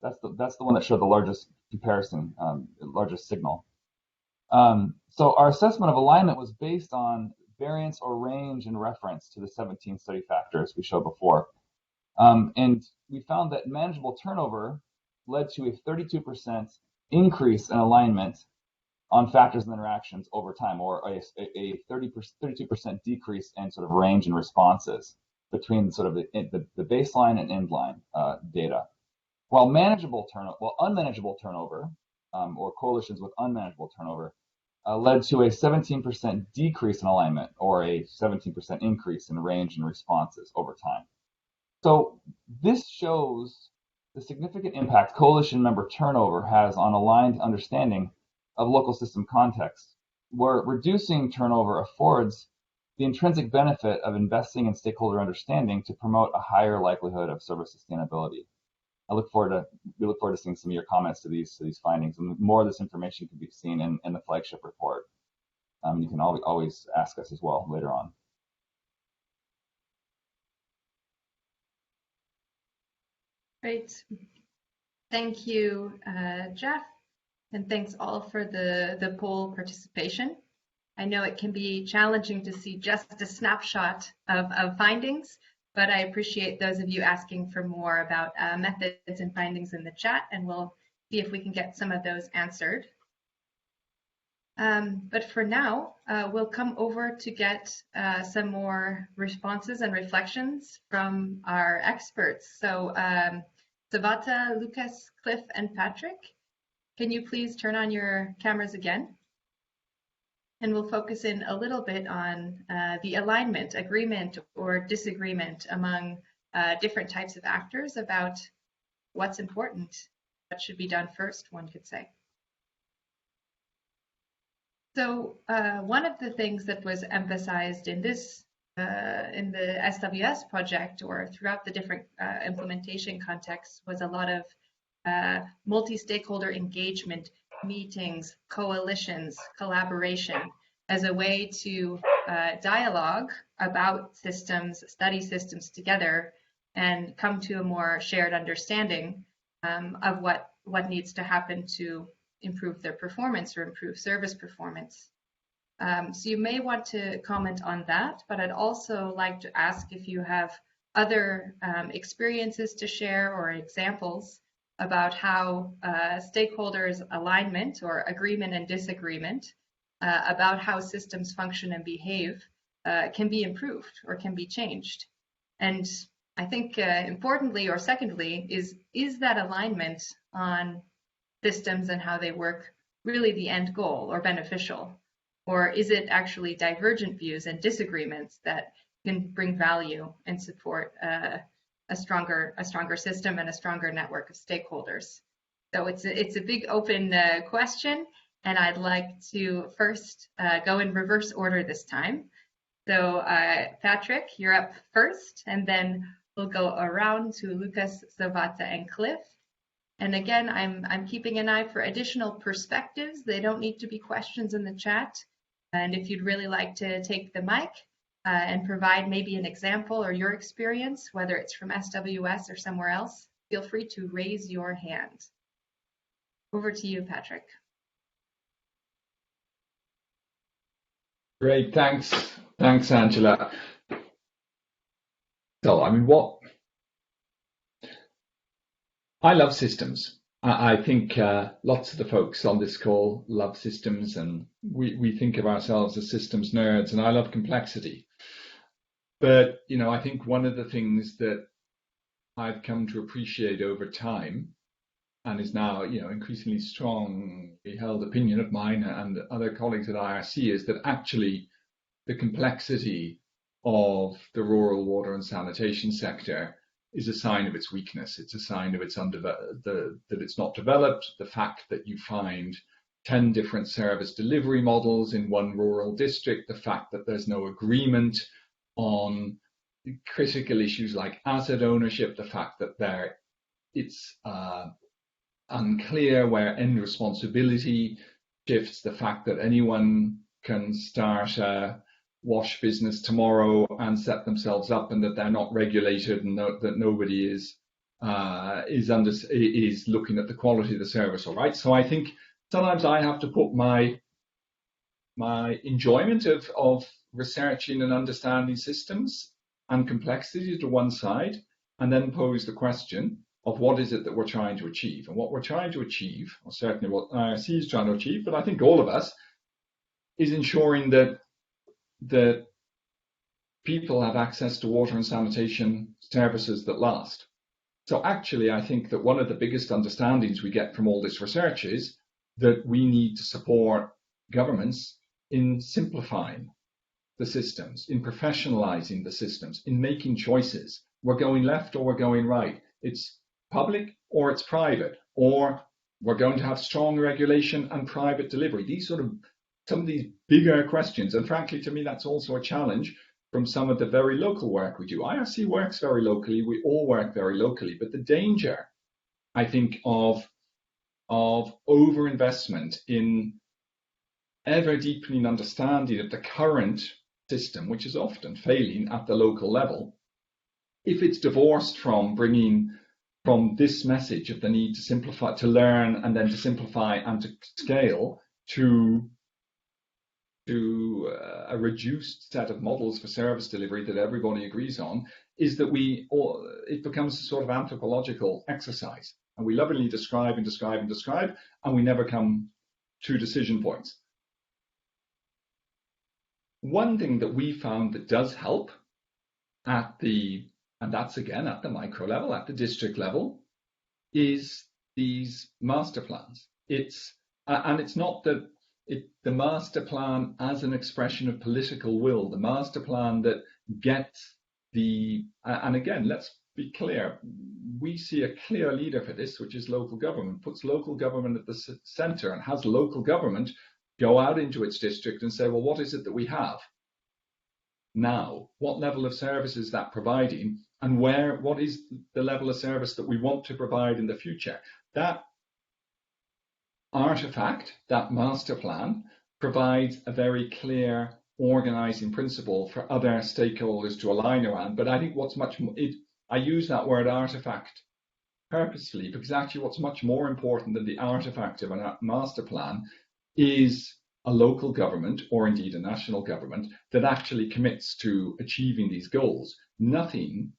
That's the one that showed the largest comparison, largest signal. So our assessment of alignment was based on variance or range in reference to the 17 study factors we showed before. And we found that manageable turnover led to a 32% increase in alignment on factors and interactions over time, or a 32% decrease in sort of range in responses between sort of the baseline and end line data. While unmanageable turnover, or coalitions with unmanageable turnover, led to a 17% decrease in alignment, or a 17% increase in range and responses over time. So this shows the significant impact coalition member turnover has on aligned understanding of local system context, where reducing turnover affords the intrinsic benefit of investing in stakeholder understanding to promote a higher likelihood of service sustainability. We look forward to seeing some of your comments to these findings, and more of this information can be seen in the flagship report. You can always ask us as well later on. Great. Thank you, Jeff, and thanks all for the poll participation. I know it can be challenging to see just a snapshot of findings, but I appreciate those of you asking for more about methods and findings in the chat, and we'll see if we can get some of those answered. But for now, we'll come over to get some more responses and reflections from our experts. So Savata, Lucas, Cliff, and Patrick, can you please turn on your cameras again? And we'll focus in a little bit on the alignment, agreement, or disagreement among different types of actors about what's important, what should be done first, one could say. So one of the things that was emphasized in this, in the SWS project, or throughout the different implementation contexts, was a lot of multi-stakeholder engagement, meetings, coalitions, collaboration, as a way to dialogue about systems, study systems together, and come to a more shared understanding of what needs to happen to improve their performance or improve service performance. So you may want to comment on that, but I'd also like to ask if you have other experiences to share or examples about how stakeholders' alignment or agreement and disagreement about how systems function and behave can be improved or can be changed. And I think importantly, or secondly, is that alignment on systems and how they work really the end goal or beneficial? Or is it actually divergent views and disagreements that can bring value and support a stronger system and a stronger network of stakeholders? So it's a big open question, and I'd like to first go in reverse order this time. So Patrick, you're up first, and then we'll go around to Lucas, Savata, and Cliff. And again, I'm keeping an eye for additional perspectives. They don't need to be questions in the chat. And if you'd really like to take the mic and provide maybe an example or your experience, whether it's from SWS or somewhere else, feel free to raise your hand. Over to you, Patrick. Great, thanks, Angela. So, I mean, I love systems. I think lots of the folks on this call love systems, and we think of ourselves as systems nerds, and I love complexity. But, you know, I think one of the things that I've come to appreciate over time, and is now, you know, increasingly strongly held opinion of mine and other colleagues at IRC, is that actually the complexity of the rural water and sanitation sector is a sign of its weakness. It's a sign of its that it's not developed. The fact that you find 10 different service delivery models in one rural district, the fact that there's no agreement on critical issues like asset ownership, the fact that it's unclear where end responsibility shifts, the fact that anyone can start a wash business tomorrow and set themselves up, and that they're not regulated, and that nobody is looking at the quality of the service. All right. So I think sometimes I have to put my enjoyment of researching and understanding systems and complexity to one side, and then pose the question of what is it that we're trying to achieve. And what we're trying to achieve, or certainly what IRC is trying to achieve, but I think all of us, is ensuring that people have access to water and sanitation services that last. So actually, I think that one of the biggest understandings we get from all this research is that we need to support governments in simplifying the systems, in professionalizing the systems, in making choices. We're going left or we're going right. It's public or it's private, or we're going to have strong regulation and private delivery. These sort of some of these bigger questions. And frankly, to me, that's also a challenge from some of the very local work we do. IRC works very locally. We all work very locally. But the danger, I think, of overinvestment in ever deepening understanding of the current system, which is often failing at the local level, if it's divorced from this message of the need to simplify, to learn, and then to simplify and to scale to a reduced set of models for service delivery that everybody agrees on, is that it becomes a sort of anthropological exercise, and we lovingly describe and describe and describe, and we never come to decision points. One thing that we found that does help and that's again at the micro level, at the district level, is these master plans. It's not the master plan as an expression of political will, the master plan that gets and again, let's be clear, we see a clear leader for this, which is local government, puts local government at the center, and has local government go out into its district and say, well, what is it that we have now? What level of service is that providing? And what is the level of service that we want to provide in the future? That artifact, that master plan, provides a very clear organizing principle for other stakeholders to align around. But I think what's much more, I use that word artifact purposefully, because actually what's much more important than the artifact of a master plan is a local government, or indeed a national government, that actually commits to achieving these goals. Nothing,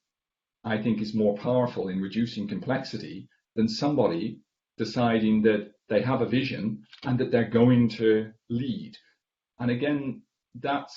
I think, is more powerful in reducing complexity than somebody deciding that they have a vision and that they're going to lead. And again, that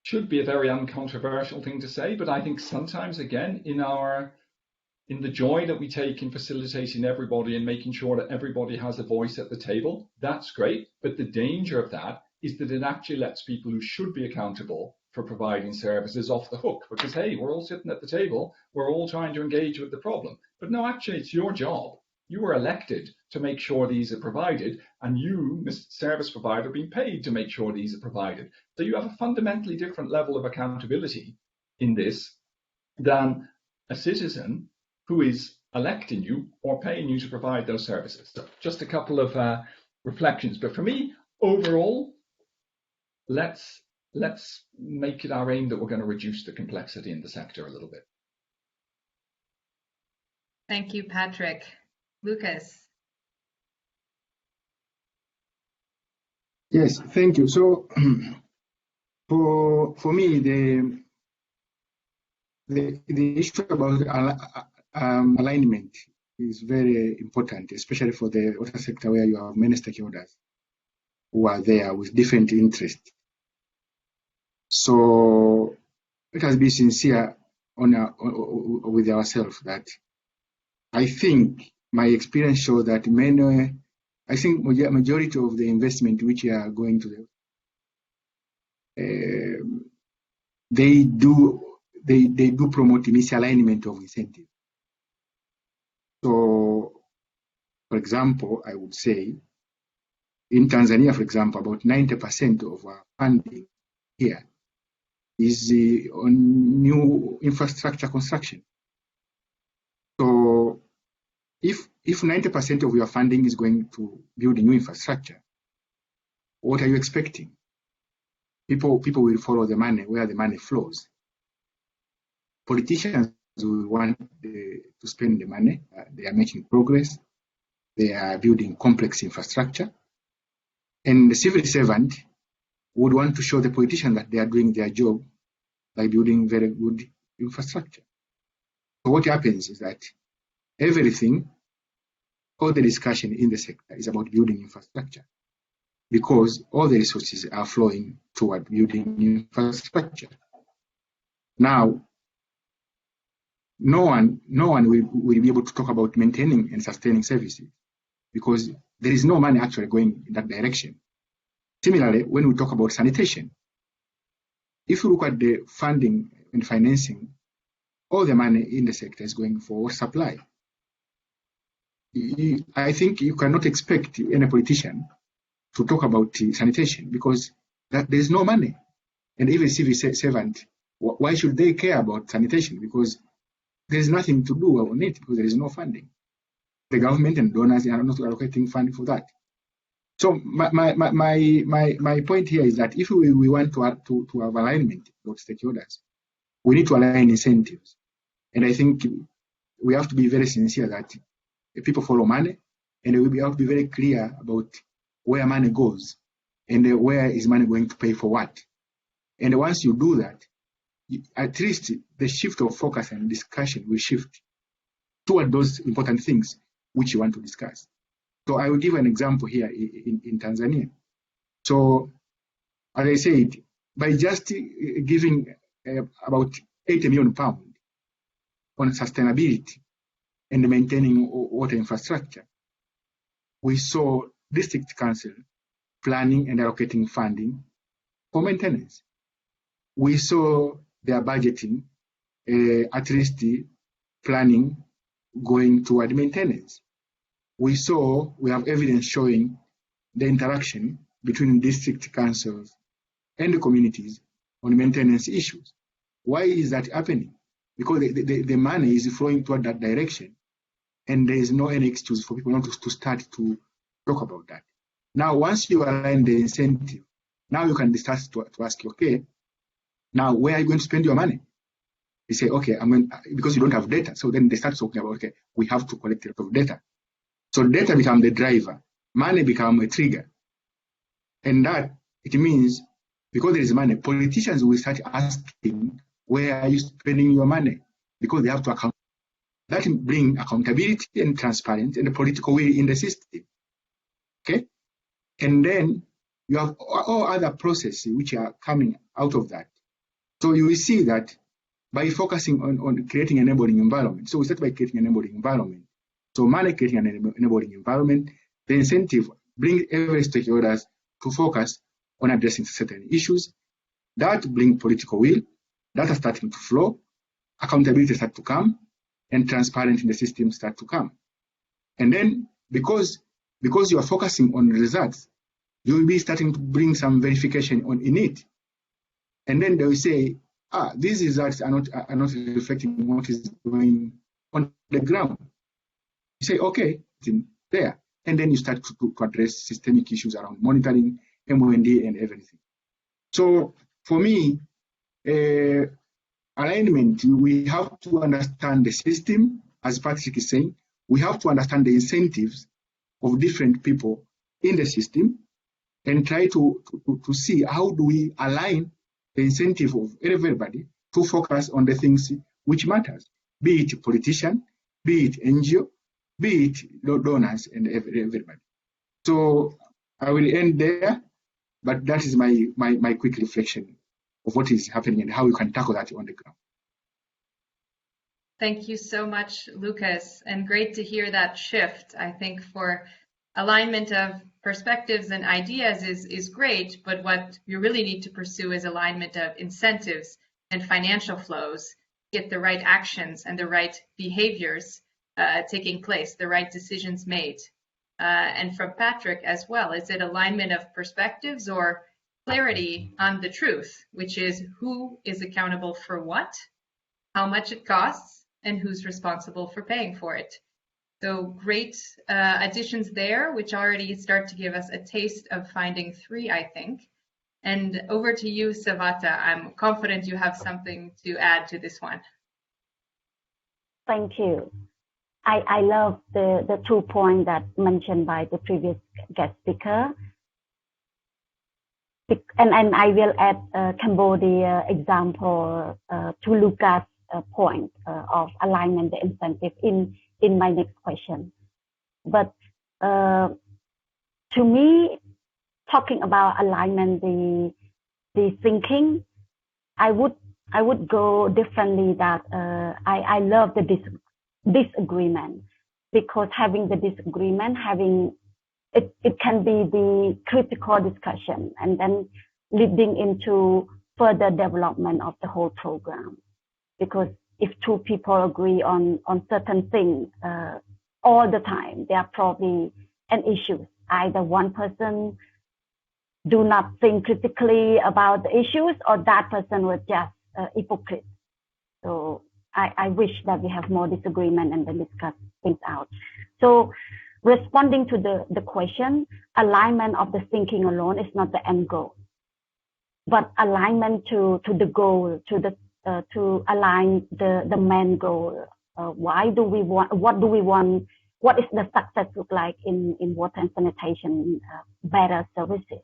should be a very uncontroversial thing to say, but I think sometimes, again, in the joy that we take in facilitating everybody and making sure that everybody has a voice at the table, that's great. But the danger of that is that it actually lets people who should be accountable for providing services off the hook, because, hey, we're all sitting at the table, we're all trying to engage with the problem. But no, actually, it's your job. You were elected to make sure these are provided, and you, Mr. Service Provider, are being paid to make sure these are provided. So you have a fundamentally different level of accountability in this than a citizen who is electing you or paying you to provide those services. So just a couple of reflections. But for me, overall, let's make it our aim that we're going to reduce the complexity in the sector a little bit. Thank you, Patrick. Lucas. Yes, thank you. So for me, the issue about alignment is very important, especially for the water sector where you have many stakeholders who are there with different interests. So let us be sincere with ourselves that I think my experience shows that I think majority of the investment which are going to they do promote misalignment of incentive. So, for example, I would say in Tanzania, for example, about 90% of our funding here is on new infrastructure construction. So if 90% of your funding is going to build new infrastructure, what are you expecting? People will follow the money where the money flows. Politicians will want to spend the money. They are making progress. They are building complex infrastructure. And the civil servant would want to show the politician that they are doing their job by building very good infrastructure. So what happens is that all the discussion in the sector is about building infrastructure because all the resources are flowing toward building infrastructure. Now, no one will be able to talk about maintaining and sustaining services because there is no money actually going in that direction. Similarly, when we talk about sanitation, if you look at the funding and financing, all the money in the sector is going for supply. I think you cannot expect any politician to talk about sanitation because there is no money. And even civil servant, why should they care about sanitation? Because there is nothing to do on it because there is no funding. The government and donors are not allocating funding for that. So my point here is that if we want to have alignment with stakeholders, we need to align incentives. And I think we have to be very sincere that people follow money, and we have to be very clear about where money goes and where is money going to pay for what. And once you do that, at least the shift of focus and discussion will shift toward those important things which you want to discuss. So I will give an example here in Tanzania. So as I said, by just giving about £80 million on sustainability and maintaining water infrastructure, we saw district council planning and allocating funding for maintenance. We saw their budgeting, at least planning going toward maintenance. We have evidence showing the interaction between district councils and the communities on maintenance issues. Why is that happening? Because the money is flowing toward that direction, and there is no any excuse for people not to start to talk about that. Now, once you align the incentive, now you can start to ask, okay, now where are you going to spend your money? You say, okay, because you don't have data. So then they start talking about, okay, we have to collect a lot of data. So data become the driver, money become a trigger. And that, it means, because there is money, politicians will start asking, where are you spending your money? Because they have to account. That brings accountability and transparency and the political will in the system. Okay? And then you have all other processes which are coming out of that. So you will see that by focusing on creating an enabling environment. So we start by creating an enabling environment. So money creating an enabling environment, the incentive brings every stakeholders to focus on addressing certain issues. That brings political will, data starting to flow, accountability start to come, and transparency in the system start to come. And then because you are focusing on results, you will be starting to bring some verification in it. And then they will say, these results are not reflecting what is going on the ground. You say, okay, it's in there. And then you start to address systemic issues around monitoring, MOND, and everything. So for me, alignment, we have to understand the system, as Patrick is saying. We have to understand the incentives of different people in the system and try to see how do we align the incentive of everybody to focus on the things which matters, be it politician, be it NGO, be it donors and everybody. So I will end there, but that is my quick reflection of what is happening and how you can tackle that on the ground. Thank you so much, Lucas, and great to hear that shift. I think for alignment of perspectives and ideas is great, but what you really need to pursue is alignment of incentives and financial flows, get the right actions and the right behaviors taking place, the right decisions made. And from Patrick as well, is it alignment of perspectives or clarity on the truth, which is who is accountable for what, how much it costs, and who's responsible for paying for it. So great additions there, which already start to give us a taste of finding 3, I think. And over to you, Savata. I'm confident you have something to add to this one. Thank you. I love the 2 points that mentioned by the previous guest speaker. And I will add Cambodia example to Lucas' point of alignment, the incentive in my next question. But to me, talking about alignment, the thinking, I would go differently. That I love the disagreement, because having the disagreement, it can be the critical discussion and then leading into further development of the whole program. Because if 2 people agree on certain things all the time, there are probably an issue. Either one person do not think critically about the issues, or that person was just hypocrite. So I wish that we have more disagreement and then discuss things out. So responding to the question, alignment of the thinking alone is not the end goal, but alignment to the goal, to align the main goal. Why do we want? What do we want? What is the success look like in water and sanitation better services?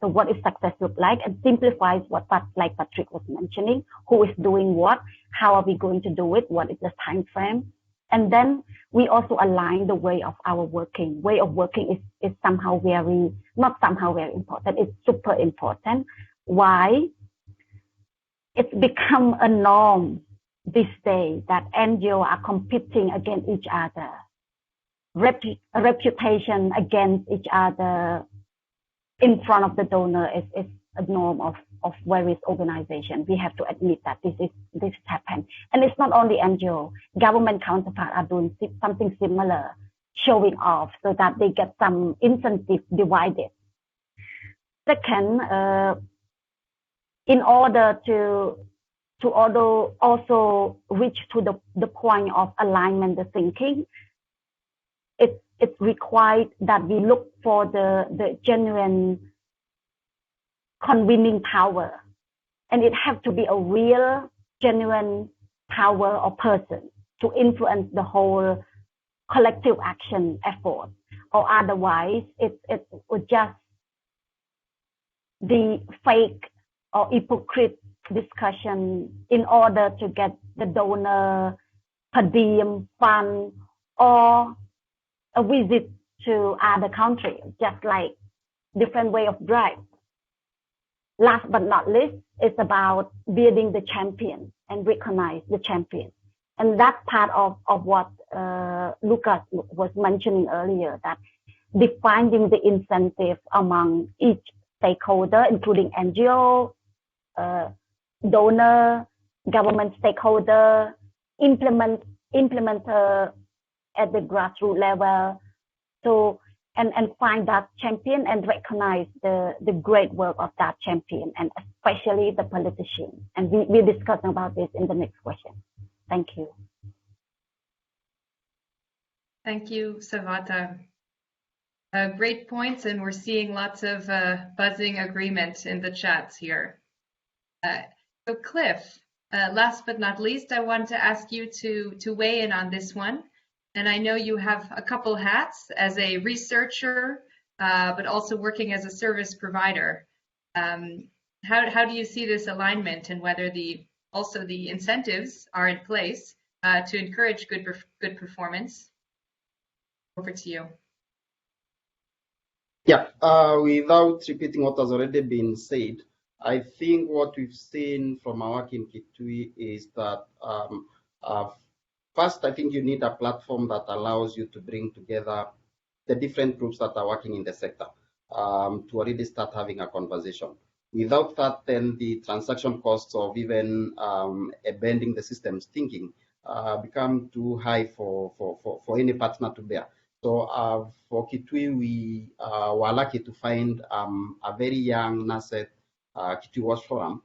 So what is success look like? It simplifies what, like Patrick was mentioning, who is doing what, how are we going to do it, what is the time frame? And then we also align the way of our working. Way of working is somehow not somehow very important, it's super important. Why? It's become a norm this day that NGOs are competing against each other, reputation against each other in front of the donor is a norm of various organizations. We have to admit that this happened. And it's not only NGO, government counterparts are doing something similar, showing off so that they get some incentive divided. Second, in order to also reach to the point of alignment, the thinking, it's required that we look for the genuine convening power. And it has to be a real, genuine power or person to influence the whole collective action effort. Or otherwise, it would just the fake or hypocrite discussion in order to get the donor per diem fund or a visit to other countries, just like different way of drive. Last but not least, it's about building the champion and recognize the champion. And that's part of what Lucas was mentioning earlier, that defining the incentive among each stakeholder, including NGO, donor, government stakeholder, implementer, at the grassroots level. So and find that champion and recognize the great work of that champion, and especially the politicians. And we discuss about this in the next question. Thank you. Thank you, Savata. Great points, and we're seeing lots of buzzing agreement in the chats here. So Cliff, last but not least, I want to ask you to weigh in on this one. And I know you have a couple hats as a researcher, but also working as a service provider. How do you see this alignment, and whether also the incentives are in place to encourage good performance? Over to you. Yeah, without repeating what has already been said, I think what we've seen from our work in Kitui is that first, I think you need a platform that allows you to bring together the different groups that are working in the sector to already start having a conversation. Without that, then the transaction costs of even bending the systems thinking become too high for any partner to bear. So for Kitui, we were lucky to find a very young NASET Kitui Watch Forum,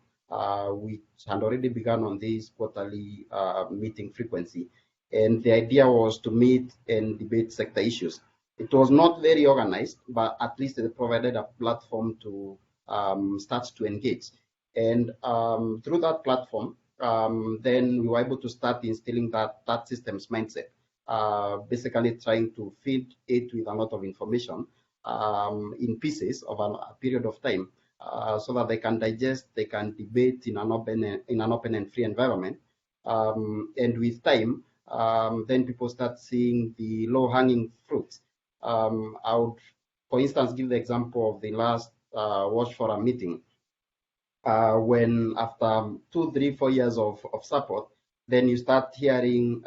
which had already begun on this quarterly meeting frequency. And the idea was to meet and debate sector issues. It was not very organized, but at least it provided a platform to start to engage. And through that platform, then we were able to start instilling that systems mindset, basically trying to feed it with a lot of information in pieces of a period of time, so that they can digest, they can debate in an open and free environment. And with time, then people start seeing the low-hanging fruits. I would, for instance, give the example of the last Watch Forum meeting, when after 2, 3, 4 years of support, then you start hearing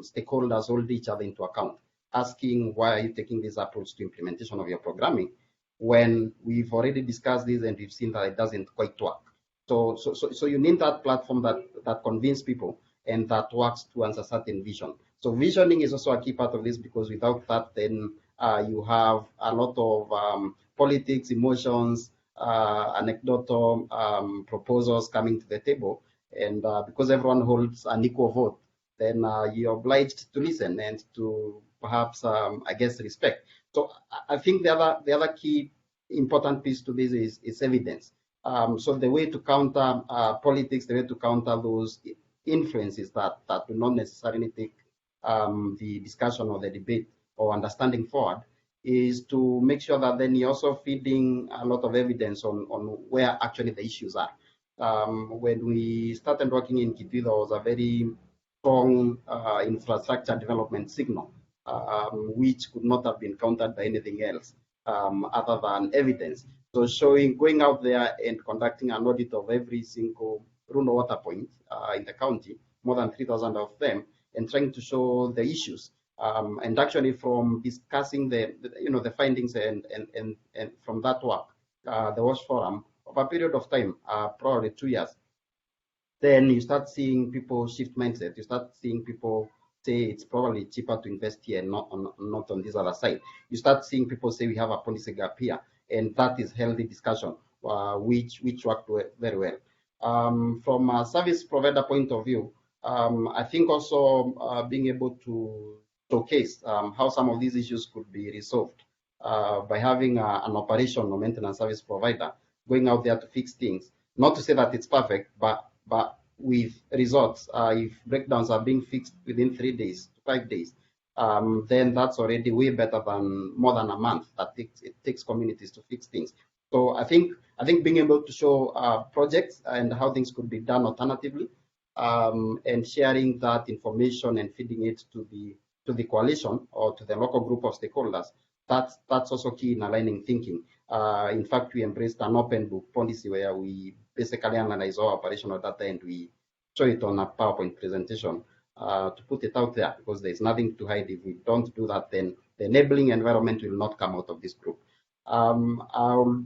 stakeholders hold each other into account, asking, why are you taking this approach to implementation of your programming when we've already discussed this and we've seen that it doesn't quite work. So you need that platform that convinces people and that works towards a certain vision. So visioning is also a key part of this, because without that, then you have a lot of politics, emotions, anecdotal proposals coming to the table. And because everyone holds an equal vote, then you're obliged to listen and to perhaps, I guess, respect. So I think the other key important piece to this is evidence. So the way to counter politics, the way to counter those influences that do not necessarily take the discussion or the debate or understanding forward, is to make sure that then you're also feeding a lot of evidence on where actually the issues are. When we started working in Kitui, there was a very strong infrastructure development signal, which could not have been countered by anything else other than evidence. So going out there and conducting an audit of every single Runo water point in the county, more than 3,000 of them, and trying to show the issues. And actually, from discussing the findings and from that work, the Watch Forum, of a period of time, probably 2 years, then you start seeing people shift mindset. You start seeing people say it's probably cheaper to invest here and not on this other side. You start seeing people say we have a policy gap here, and that is healthy discussion, which worked very well. From a service provider point of view, I think also being able to showcase how some of these issues could be resolved by having an operation or maintenance service provider going out there to fix things. Not to say that it's perfect, but with results, if breakdowns are being fixed within 3 days to 5 days, then that's already way better than more than a month that it takes communities to fix things. So I think being able to show projects and how things could be done alternatively, and sharing that information and feeding it to the coalition or to the local group of stakeholders, that's also key in aligning thinking. In fact, we embraced an open book policy where we basically analyze our operational data and we show it on a PowerPoint presentation to put it out there, because there's nothing to hide. If we don't do that, then the enabling environment will not come out of this group. I'll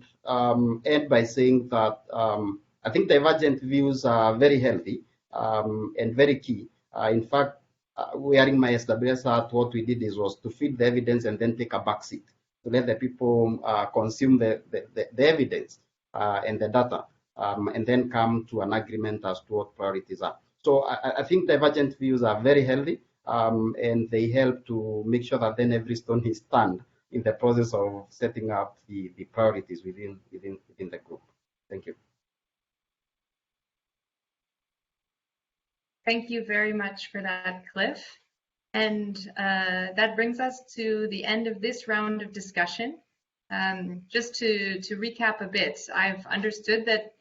end by saying that I think divergent views are very healthy and very key. In fact, wearing my SWS hat, what we did was to feed the evidence and then take a back seat to let the people consume the evidence and the data, and then come to an agreement as to what priorities are. So I think divergent views are very healthy, and they help to make sure that then every stone is turned in the process of setting up the priorities within the group. Thank you. Thank you very much for that, Cliff. And that brings us to the end of this round of discussion. Just to recap a bit, I've understood that,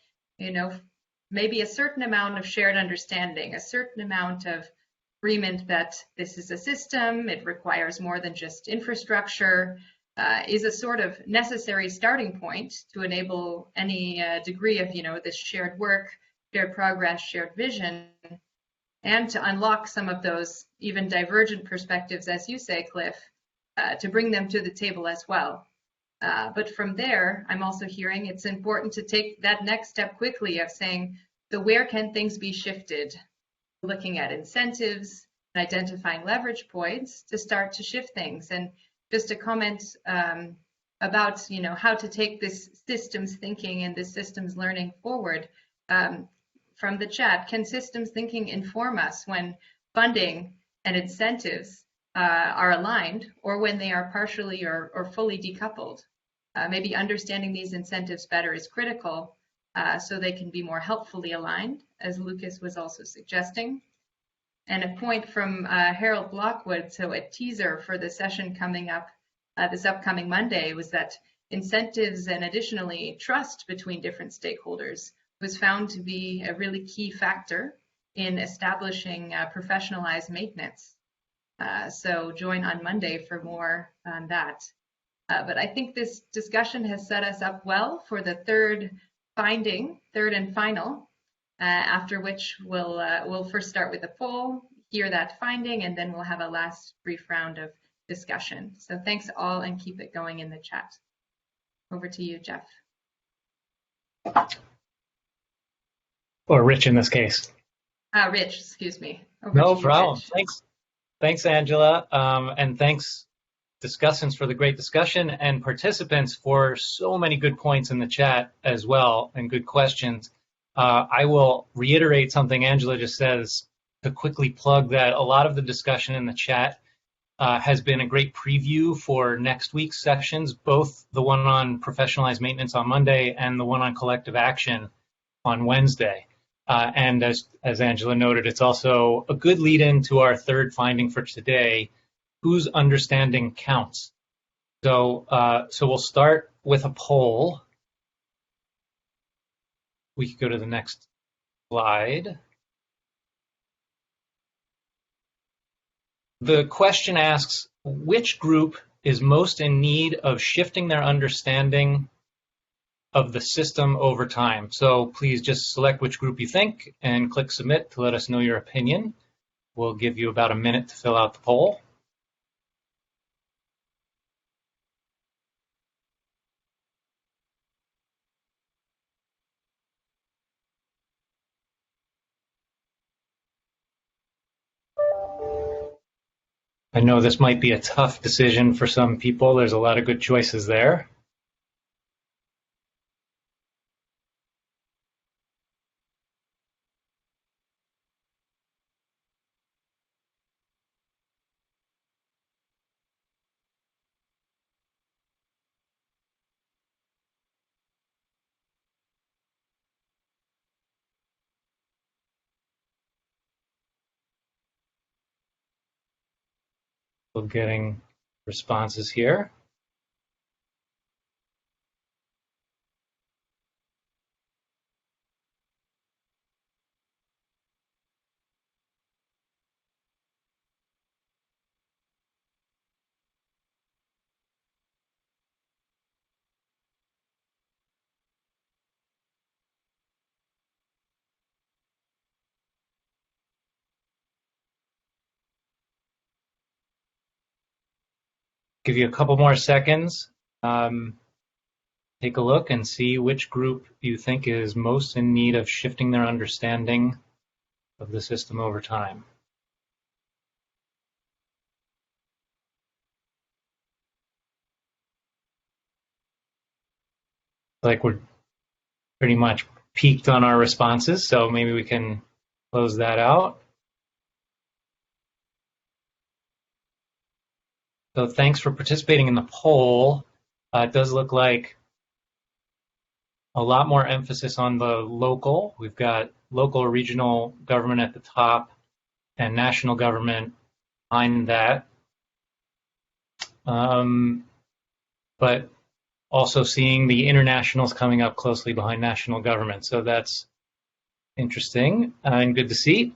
maybe a certain amount of shared understanding, a certain amount of agreement that this is a system, it requires more than just infrastructure, is a sort of necessary starting point to enable any degree of, this shared work, shared progress, shared vision, and to unlock some of those even divergent perspectives, as you say, Cliff, to bring them to the table as well. But from there, I'm also hearing it's important to take that next step quickly of saying, so where can things be shifted? Looking at incentives, identifying leverage points to start to shift things. And just a comment about, how to take this systems thinking and this systems learning forward. From the chat, can systems thinking inform us when funding and incentives are aligned, or when they are partially or fully decoupled? Maybe understanding these incentives better is critical, so they can be more helpfully aligned, as Lucas was also suggesting. And a point from Harold Blockwood, so a teaser for the session coming up this upcoming Monday, was that incentives and additionally trust between different stakeholders was found to be a really key factor in establishing professionalized maintenance. So join on Monday for more on that. But I think this discussion has set us up well for the third and final, after which we'll first start with the poll, hear that finding, and then we'll have a last brief round of discussion. So thanks all, and keep it going in the chat. Over to you, Jeff. Or Rich in this case. Rich, excuse me. No problem. Thanks, Angela. And thanks, discussants, for the great discussion, and participants for so many good points in the chat as well, and good questions. I will reiterate something Angela just says to quickly plug that a lot of the discussion in the chat has been a great preview for next week's sessions, both the one on professionalized maintenance on Monday and the one on collective action on Wednesday. And as Angela noted, it's also a good lead in to our third finding for today: whose understanding counts. So we'll start with a poll. We could go to the next slide. The question asks, which group is most in need of shifting their understanding of the system over time? So please just select which group you think and click submit to let us know your opinion. We'll give you about a minute to fill out the poll. I know this might be a tough decision for some people. There's a lot of good choices there. We're getting responses here. Give you a couple more seconds. Take a look and see which group you think is most in need of shifting their understanding of the system over time. like we're pretty much peaked on our responses, so maybe we can close that out. So thanks for participating in the poll. It does look like a lot more emphasis on the local. We've got local or regional government at the top and national government behind that. But also seeing the internationals coming up closely behind national government. So that's interesting and good to see.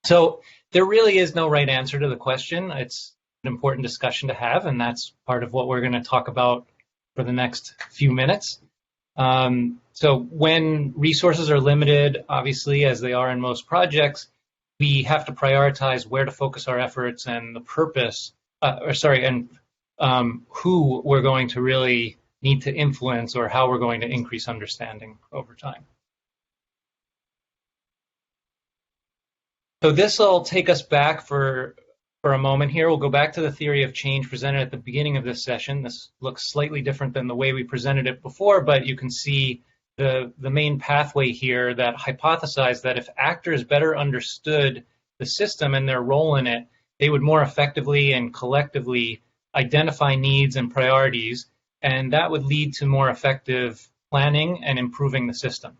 So there really is no right answer to the question. It's an important discussion to have, and that's part of what we're going to talk about for the next few minutes. So when resources are limited, obviously, as they are in most projects, we have to prioritize where to focus our efforts and the purpose, who we're going to really need to influence or how we're going to increase understanding over time. So this will take us back for a moment here. We'll go back to the theory of change presented at the beginning of this session. This looks slightly different than the way we presented it before, but you can see the main pathway here that hypothesized that if actors better understood the system and their role in it, they would more effectively and collectively identify needs and priorities, and that would lead to more effective planning and improving the system.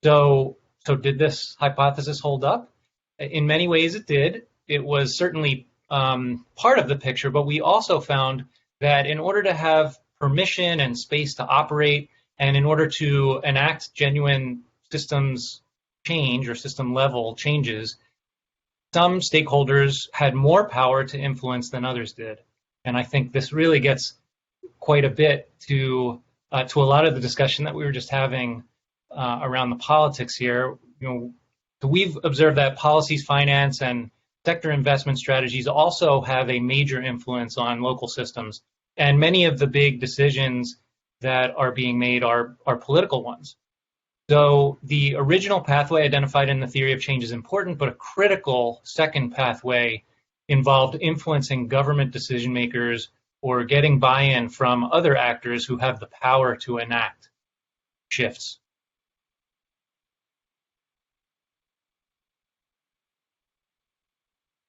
So did this hypothesis hold up? In many ways it did. It was certainly part of the picture, but we also found that in order to have permission and space to operate, and in order to enact genuine systems change or system level changes, some stakeholders had more power to influence than others did. And I think this really gets quite a bit to a lot of the discussion that we were just having around the politics here. So we've observed that policies, finance, and sector investment strategies also have a major influence on local systems. And many of the big decisions that are being made are political ones. So the original pathway identified in the theory of change is important, but a critical second pathway involved influencing government decision makers or getting buy-in from other actors who have the power to enact shifts.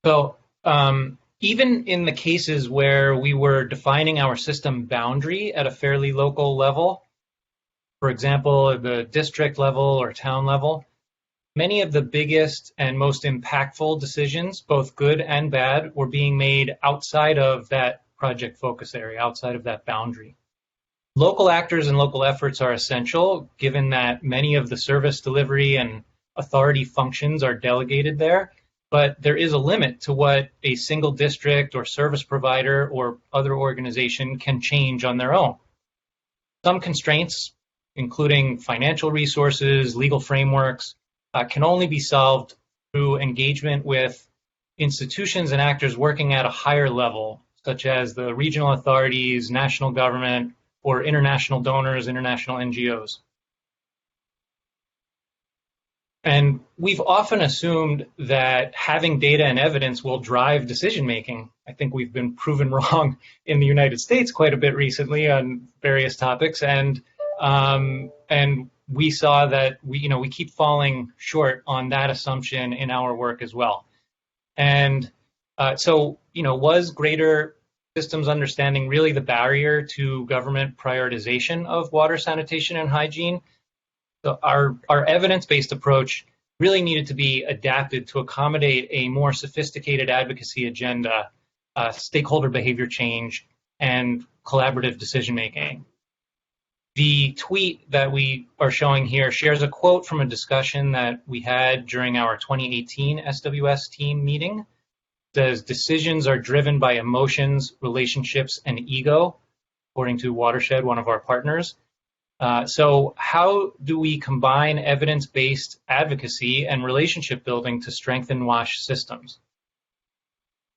So even in the cases where we were defining our system boundary at a fairly local level, for example, at the district level or town level, many of the biggest and most impactful decisions, both good and bad, were being made outside of that project focus area, outside of that boundary. Local actors and local efforts are essential, given that many of the service delivery and authority functions are delegated there. But there is a limit to what a single district or service provider or other organization can change on their own. Some constraints, including financial resources, legal frameworks, can only be solved through engagement with institutions and actors working at a higher level, such as the regional authorities, national government, or international donors, international NGOs. And we've often assumed that having data and evidence will drive decision-making. I think we've been proven wrong in the United States quite a bit recently on various topics, and we saw that we keep falling short on that assumption in our work as well. And so was greater systems understanding really the barrier to government prioritization of water, sanitation, and hygiene? So our evidence-based approach really needed to be adapted to accommodate a more sophisticated advocacy agenda, stakeholder behavior change, and collaborative decision-making. The tweet that we are showing here shares a quote from a discussion that we had during our 2018 SWS team meeting. It says, "Decisions are driven by emotions, relationships, and ego," according to Watershed, one of our partners. So how do we combine evidence-based advocacy and relationship building to strengthen WASH systems?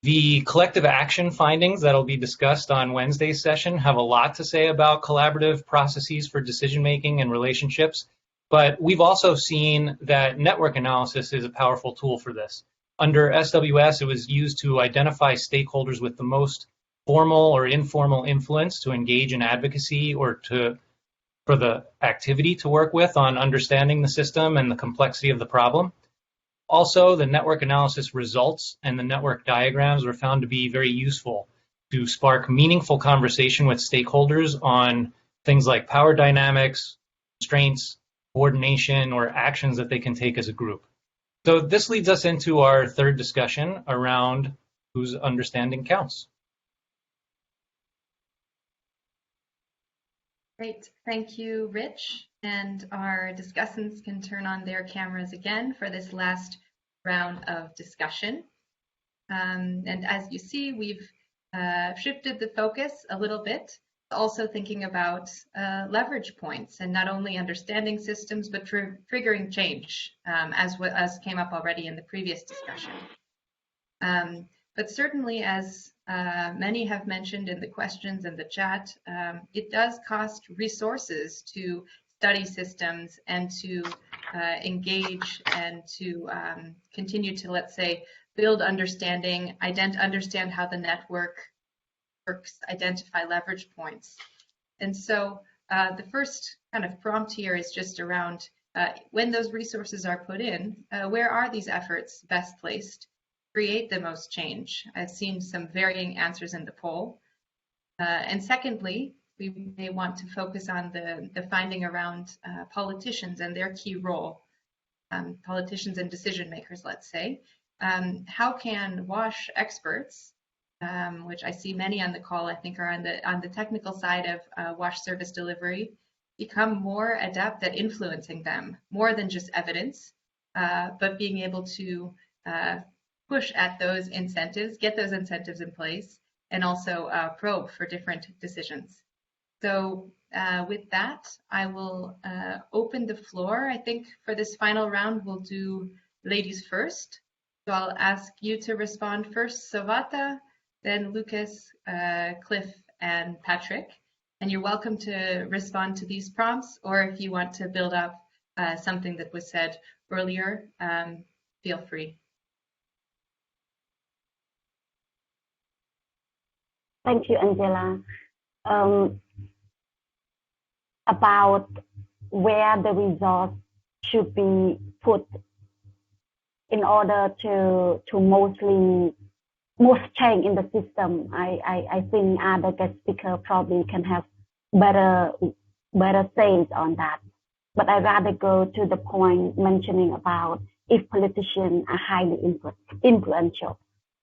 The collective action findings that will be discussed on Wednesday's session have a lot to say about collaborative processes for decision-making and relationships, but we've also seen that network analysis is a powerful tool for this. Under SWS, it was used to identify stakeholders with the most formal or informal influence to engage in advocacy or to for the activity to work with on understanding the system and the complexity of the problem. Also, the network analysis results and the network diagrams were found to be very useful to spark meaningful conversation with stakeholders on things like power dynamics, constraints, coordination, or actions that they can take as a group. So this leads us into our third discussion around whose understanding counts. Great, thank you, Rich. And our discussants can turn on their cameras again for this last round of discussion. And as you see, we've shifted the focus a little bit, also thinking about leverage points and not only understanding systems, but triggering change, as came up already in the previous discussion. But certainly, as many have mentioned in the questions and the chat, it does cost resources to study systems and to engage and to continue to, let's say, build understanding, understand how the network works, identify leverage points. And so the first kind of prompt here is just around when those resources are put in, where are these efforts best placed to create the most change? I've seen some varying answers in the poll. And secondly, we may want to focus on the finding around politicians and their key role, politicians and decision makers, let's say. How can WASH experts, which I see many on the call, I think are on the technical side of WASH service delivery, become more adept at influencing them, more than just evidence, but being able to push at those incentives, get those incentives in place, and also probe for different decisions. So with that, I will open the floor. I think for this final round, we'll do ladies first. So I'll ask you to respond first, Savata, then Lucas, Cliff, and Patrick. And you're welcome to respond to these prompts, or if you want to build up something that was said earlier, feel free. Thank you, Angela. About where the resource should be put in order to most change in the system, I think other guest speaker probably can have better sayings on that. But I'd rather go to the point mentioning about if politicians are highly influential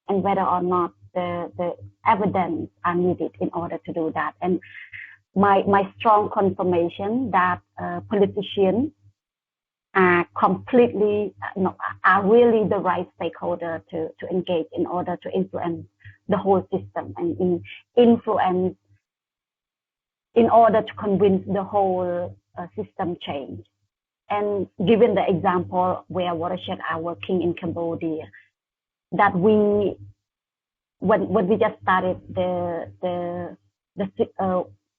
and whether or not the evidence are needed in order to do that. And my strong confirmation that politicians are completely, are really the right stakeholder to engage in order to influence the whole system and influence in order to convince the whole system change. And given the example where watershed are working in Cambodia, that when we just started the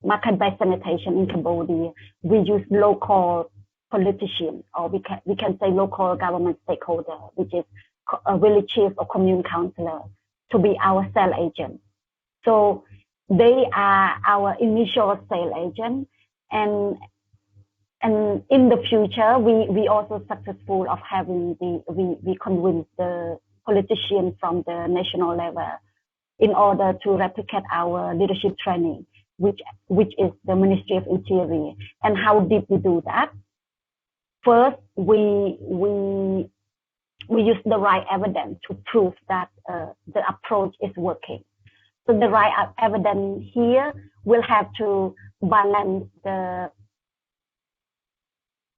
market-based sanitation in Cambodia, we use local politicians, or we can say local government stakeholder, which is a village chief or commune councillor, to be our sales agent. So they are our initial sales agent, and in the future we also successful of having we convince the politicians from the national level in order to replicate our leadership training, which is the Ministry of Interior. And how did we do that? First, we use the right evidence to prove that the approach is working. So the right evidence here will have to balance the.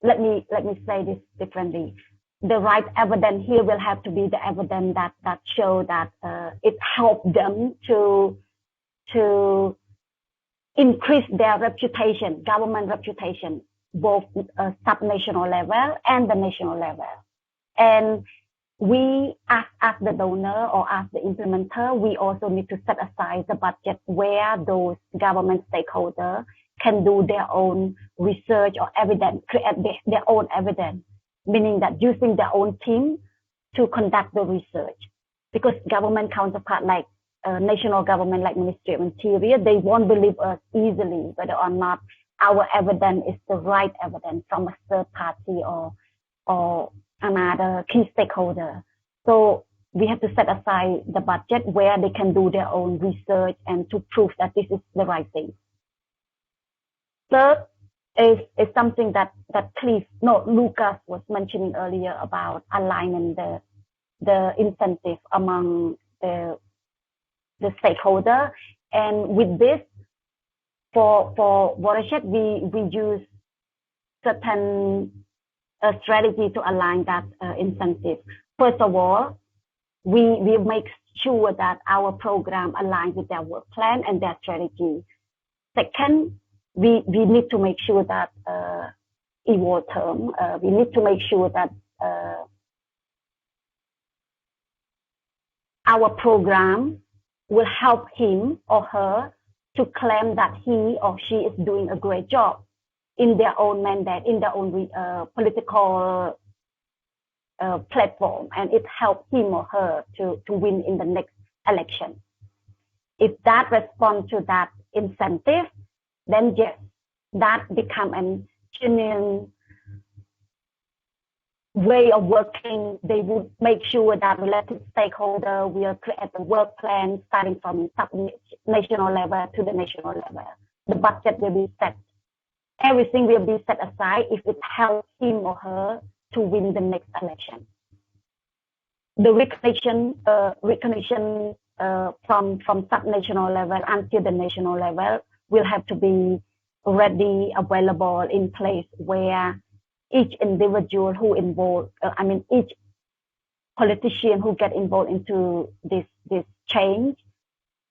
Let me say this differently. The right evidence here will have to be the evidence that show that it helped them to increase their reputation, government reputation, both sub-national level and the national level. And we, as the donor or as the implementer, we also need to set aside the budget where those government stakeholders can do their own research or evidence, create their own evidence, meaning that using their own team to conduct the research. Because government counterpart like national government like Ministry of Interior, they won't believe us easily whether or not our evidence is the right evidence from a third party or another key stakeholder. So we have to set aside the budget where they can do their own research and to prove that this is the right thing. Third is something that Lucas was mentioning earlier about aligning the incentive among the stakeholder. And with this, for watershed, we use certain strategy to align that incentive. First of all, we make sure that our program aligns with their work plan and their strategy. Second, we need to make sure that EWO term, we need to make sure that our program will help him or her to claim that he or she is doing a great job in their own mandate, in their own political platform, and it helps him or her to win in the next election. If that responds to that incentive, then yes, that becomes a genuine way of working. They would make sure that related stakeholder will create a work plan starting from sub-national level to the national level. The budget will be set. Everything will be set aside if it helps him or her to win the next election. The recognition from sub-national level until the national level will have to be ready, available, in place where each individual who involved, each politician who get involved into this change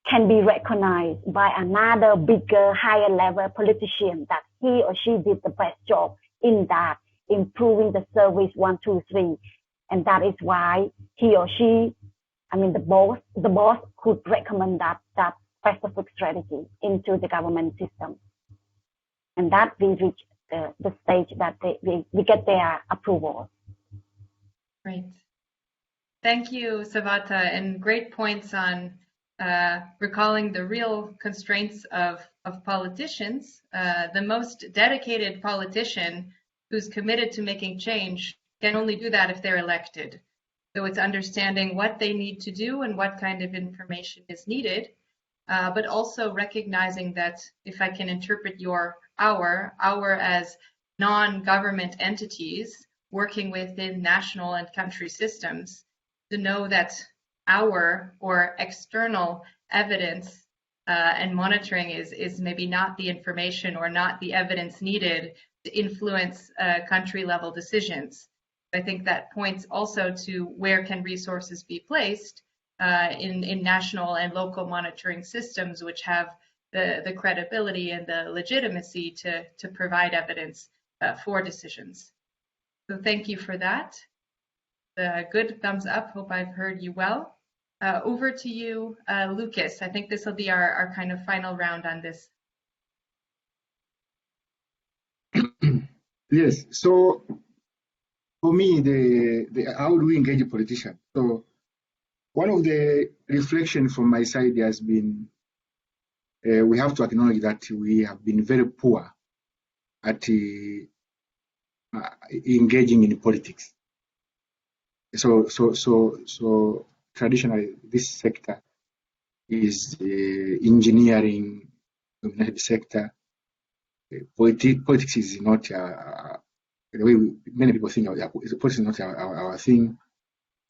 can be recognized by another bigger, higher level politician that he or she did the best job in that, improving the service 1, 2, 3. And that is why he or she, the boss could recommend that specific strategy into the government system. And that we reach the stage that we get their approval. Great. Thank you, Savata, and great points on recalling the real constraints of politicians. The most dedicated politician who's committed to making change can only do that if they're elected. So it's understanding what they need to do and what kind of information is needed, but also recognizing that, if I can interpret our as non-government entities working within national and country systems, to know that our or external evidence and monitoring is maybe not the information or not the evidence needed to influence country level decisions. I think that points also to where can resources be placed in national and local monitoring systems, which have the credibility and the legitimacy to provide evidence for decisions. So thank you for that. The good thumbs up. Hope I've heard you well. Over to you, Lucas. I think this will be our kind of final round on this. Yes. So for me, how do we engage a politician? So one of the reflections from my side has been we have to acknowledge that we have been very poor at engaging in politics. So traditionally, this sector is engineering dominated sector. Politics is not the way many people think. Politics is not our thing,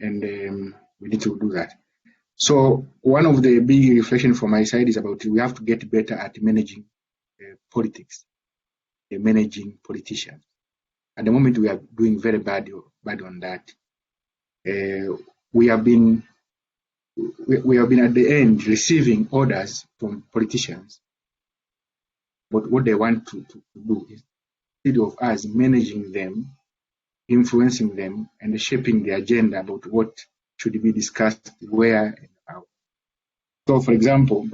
and we need to do that. So one of the big reflections from my side is about we have to get better at managing politics, managing politicians. At the moment, we are doing very bad on that. We have been at the end receiving orders from politicians, but what they want to do is, instead of us managing them, influencing them, and shaping the agenda about what should be discussed where and how. So, for example,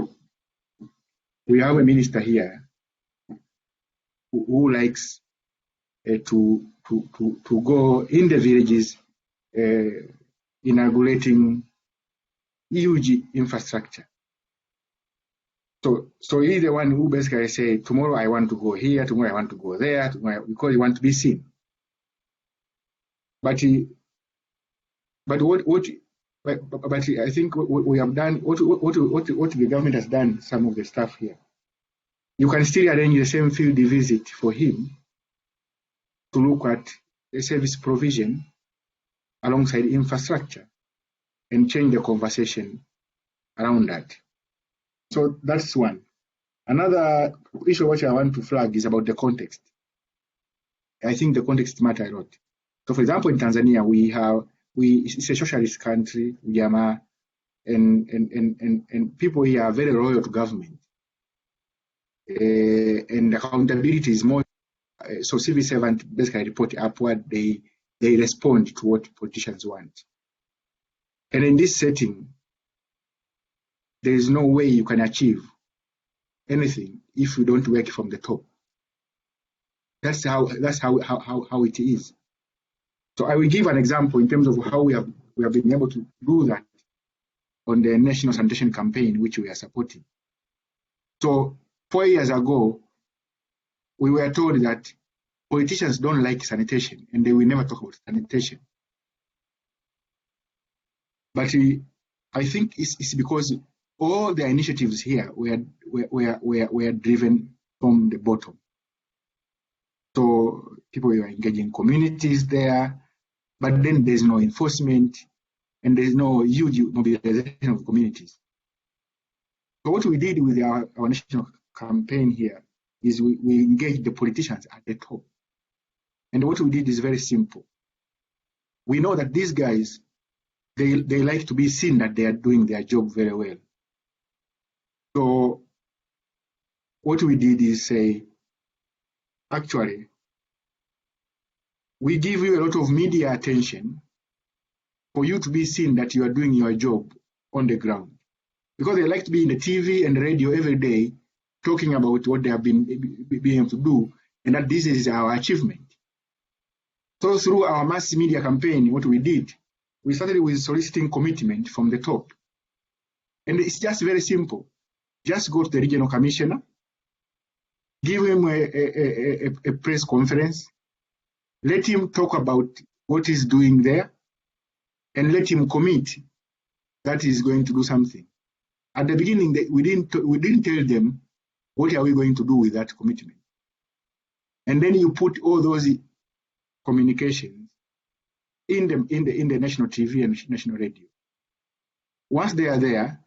we have a minister here who likes to go in the villages inaugurating huge infrastructure. So he's the one who basically say, tomorrow I want to go here, tomorrow I want to go there, tomorrow, because he want to be seen. But I think what we have done, what the government has done, some of the stuff here, you can still arrange the same field visit for him to look at the service provision alongside infrastructure and change the conversation around that. So that's one. Another issue which I want to flag is about the context. I think the context matters a lot. So for example, in Tanzania, it's a socialist country, Ujamaa, and people here are very loyal to government. And accountability is more, so civil servants basically report upward, they respond to what politicians want. And in this setting, there is no way you can achieve anything if you don't work from the top. That's how it is. So I will give an example in terms of how we have been able to do that on the National Sanitation Campaign, which we are supporting. So 4 years ago, we were told that politicians don't like sanitation and they will never talk about sanitation. But I think it's because all the initiatives here were driven from the bottom. So people were engaging communities there, but then there's no enforcement and there's no huge mobilization of communities. So what we did with our national campaign here is we engaged the politicians at the top. And what we did is very simple. We know that these guys, they like to be seen that they are doing their job very well. So what we did is say, actually, we give you a lot of media attention for you to be seen that you are doing your job on the ground. Because they like to be in the TV and the radio every day talking about what they have been able to do, and that this is our achievement. So through our mass media campaign, what we did, we started with soliciting commitment from the top. And it's just very simple. Just go to the regional commissioner, give him a press conference, let him talk about what he's doing there, and let him commit that he's going to do something. At the beginning, we didn't tell them what are we going to do with that commitment. And then you put all those communications in the national TV and national radio. Once they are there,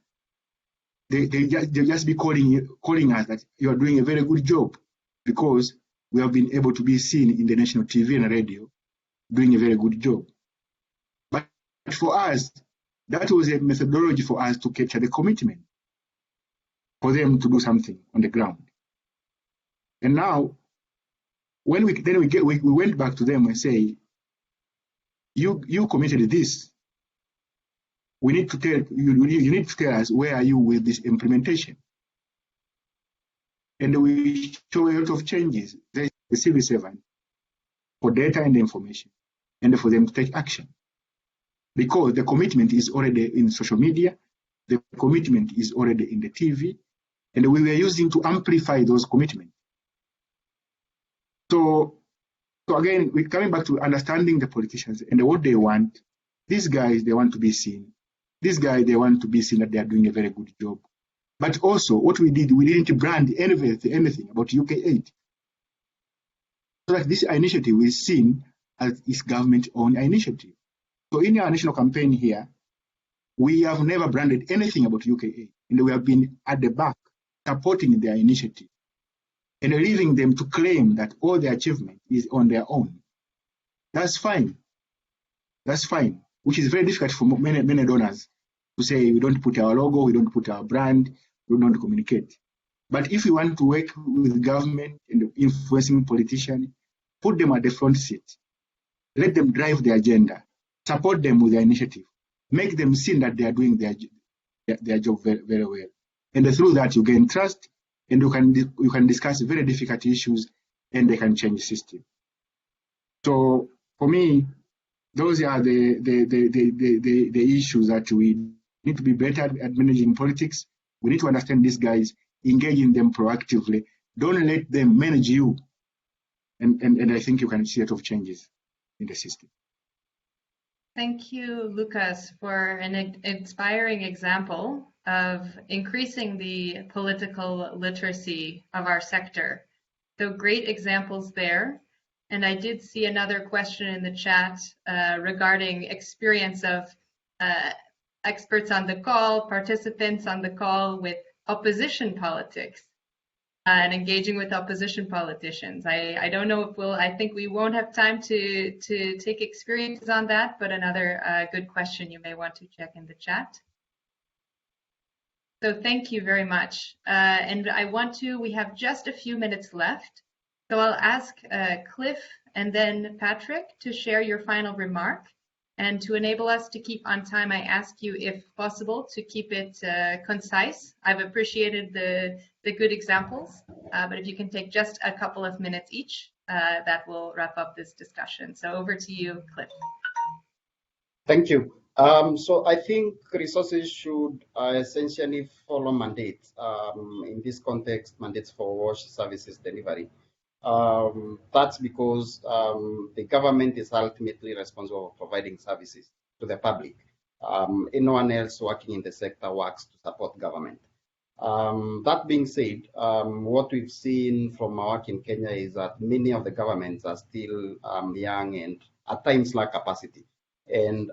they just be calling us that you are doing a very good job, because we have been able to be seen in the national TV and radio doing a very good job. But for us, that was a methodology for us to capture the commitment for them to do something on the ground. And now, when we went back to them and say, you committed this. We need to tell you need to tell us where are you with this implementation. And we show a lot of changes. There is the civil servant for data and information, and for them to take action. Because the commitment is already in social media, the commitment is already in the TV, and we were using to amplify those commitments. So again, we're coming back to understanding the politicians and what they want. These guys, they want to be seen. These guys, they want to be seen that they are doing a very good job. But also, what we did, we didn't brand anything about UK8. So that this initiative is seen as its government-owned initiative. So in our national campaign here, we have never branded anything about UK8, and we have been at the back supporting their initiative and leaving them to claim that all their achievement is on their own. That's fine. That's fine, which is very difficult for many donors to say we don't put our logo, we don't put our brand, we don't communicate. But if you want to work with government and influencing politicians, put them at the front seat. Let them drive the agenda. Support them with their initiative. Make them see that they are doing their job very, very well. And through that, you gain trust, and you can discuss very difficult issues, and they can change the system. So for me, those are the issues that we need to be better at managing politics. We need to understand these guys engage in them proactively. Don't let them manage you. And I think you can see a lot of changes in the system. Thank you, Lucas, for an inspiring example of increasing the political literacy of our sector. So great examples there. And I did see another question in the chat regarding experience of experts on the call, participants on the call with opposition politics and engaging with opposition politicians. I don't know if I think we won't have time to take experiences on that, but another good question you may want to check in the chat. So thank you very much. And we have just a few minutes left. So I'll ask Cliff and then Patrick to share your final remark. And to enable us to keep on time, I ask you, if possible, to keep it concise. I've appreciated the good examples, but if you can take just a couple of minutes each, that will wrap up this discussion. So over to you, Cliff. Thank you. So I think resources should essentially follow mandates. In this context, mandates for WASH services delivery. That's because the government is ultimately responsible for providing services to the public. Anyone else working in the sector works to support government. That being said, what we've seen from our work in Kenya is that many of the governments are still young and at times lack capacity. And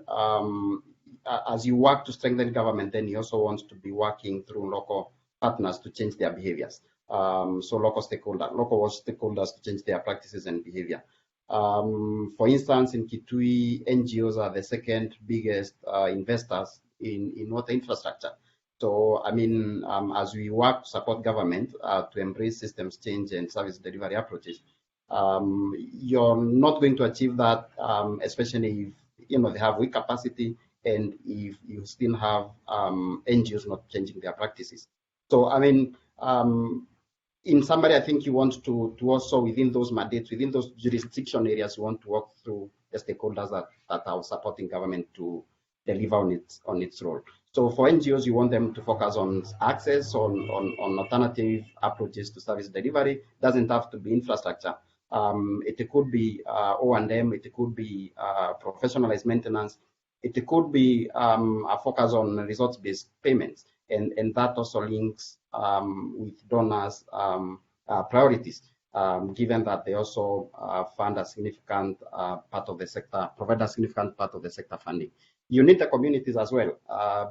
as you work to strengthen government, then you also want to be working through local partners to change their behaviors. So local stakeholders to change their practices and behavior. For instance, in Kitui, NGOs are the second biggest investors in water infrastructure. So, I mean, as we work to support government to embrace systems change and service delivery approaches, you're not going to achieve that, especially if they have weak capacity and if you still have NGOs not changing their practices. So, I mean, in summary, I think you want to also, within those mandates, within those jurisdiction areas, you want to work through the stakeholders that are supporting government to deliver on its role. So for NGOs, you want them to focus on access, on alternative approaches to service delivery. Doesn't have to be infrastructure. It could be O&M, it could be professionalized maintenance, it could be a focus on results-based payments. And that also links with donors' priorities, given that they also fund a significant part of the sector, provide a significant part of the sector funding. You need the communities as well,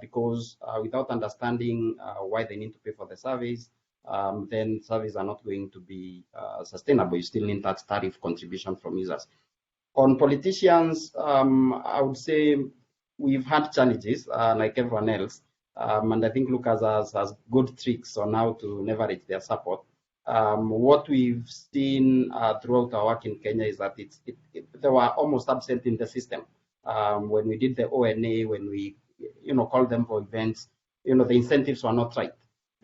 because without understanding why they need to pay for the service, then services are not going to be sustainable. You still need that tariff contribution from users. On politicians, I would say we've had challenges like everyone else. And I think Lucas has good tricks on how to leverage their support. What we've seen throughout our work in Kenya is that they were almost absent in the system. When we did the ONA, when we called them for events, the incentives were not right.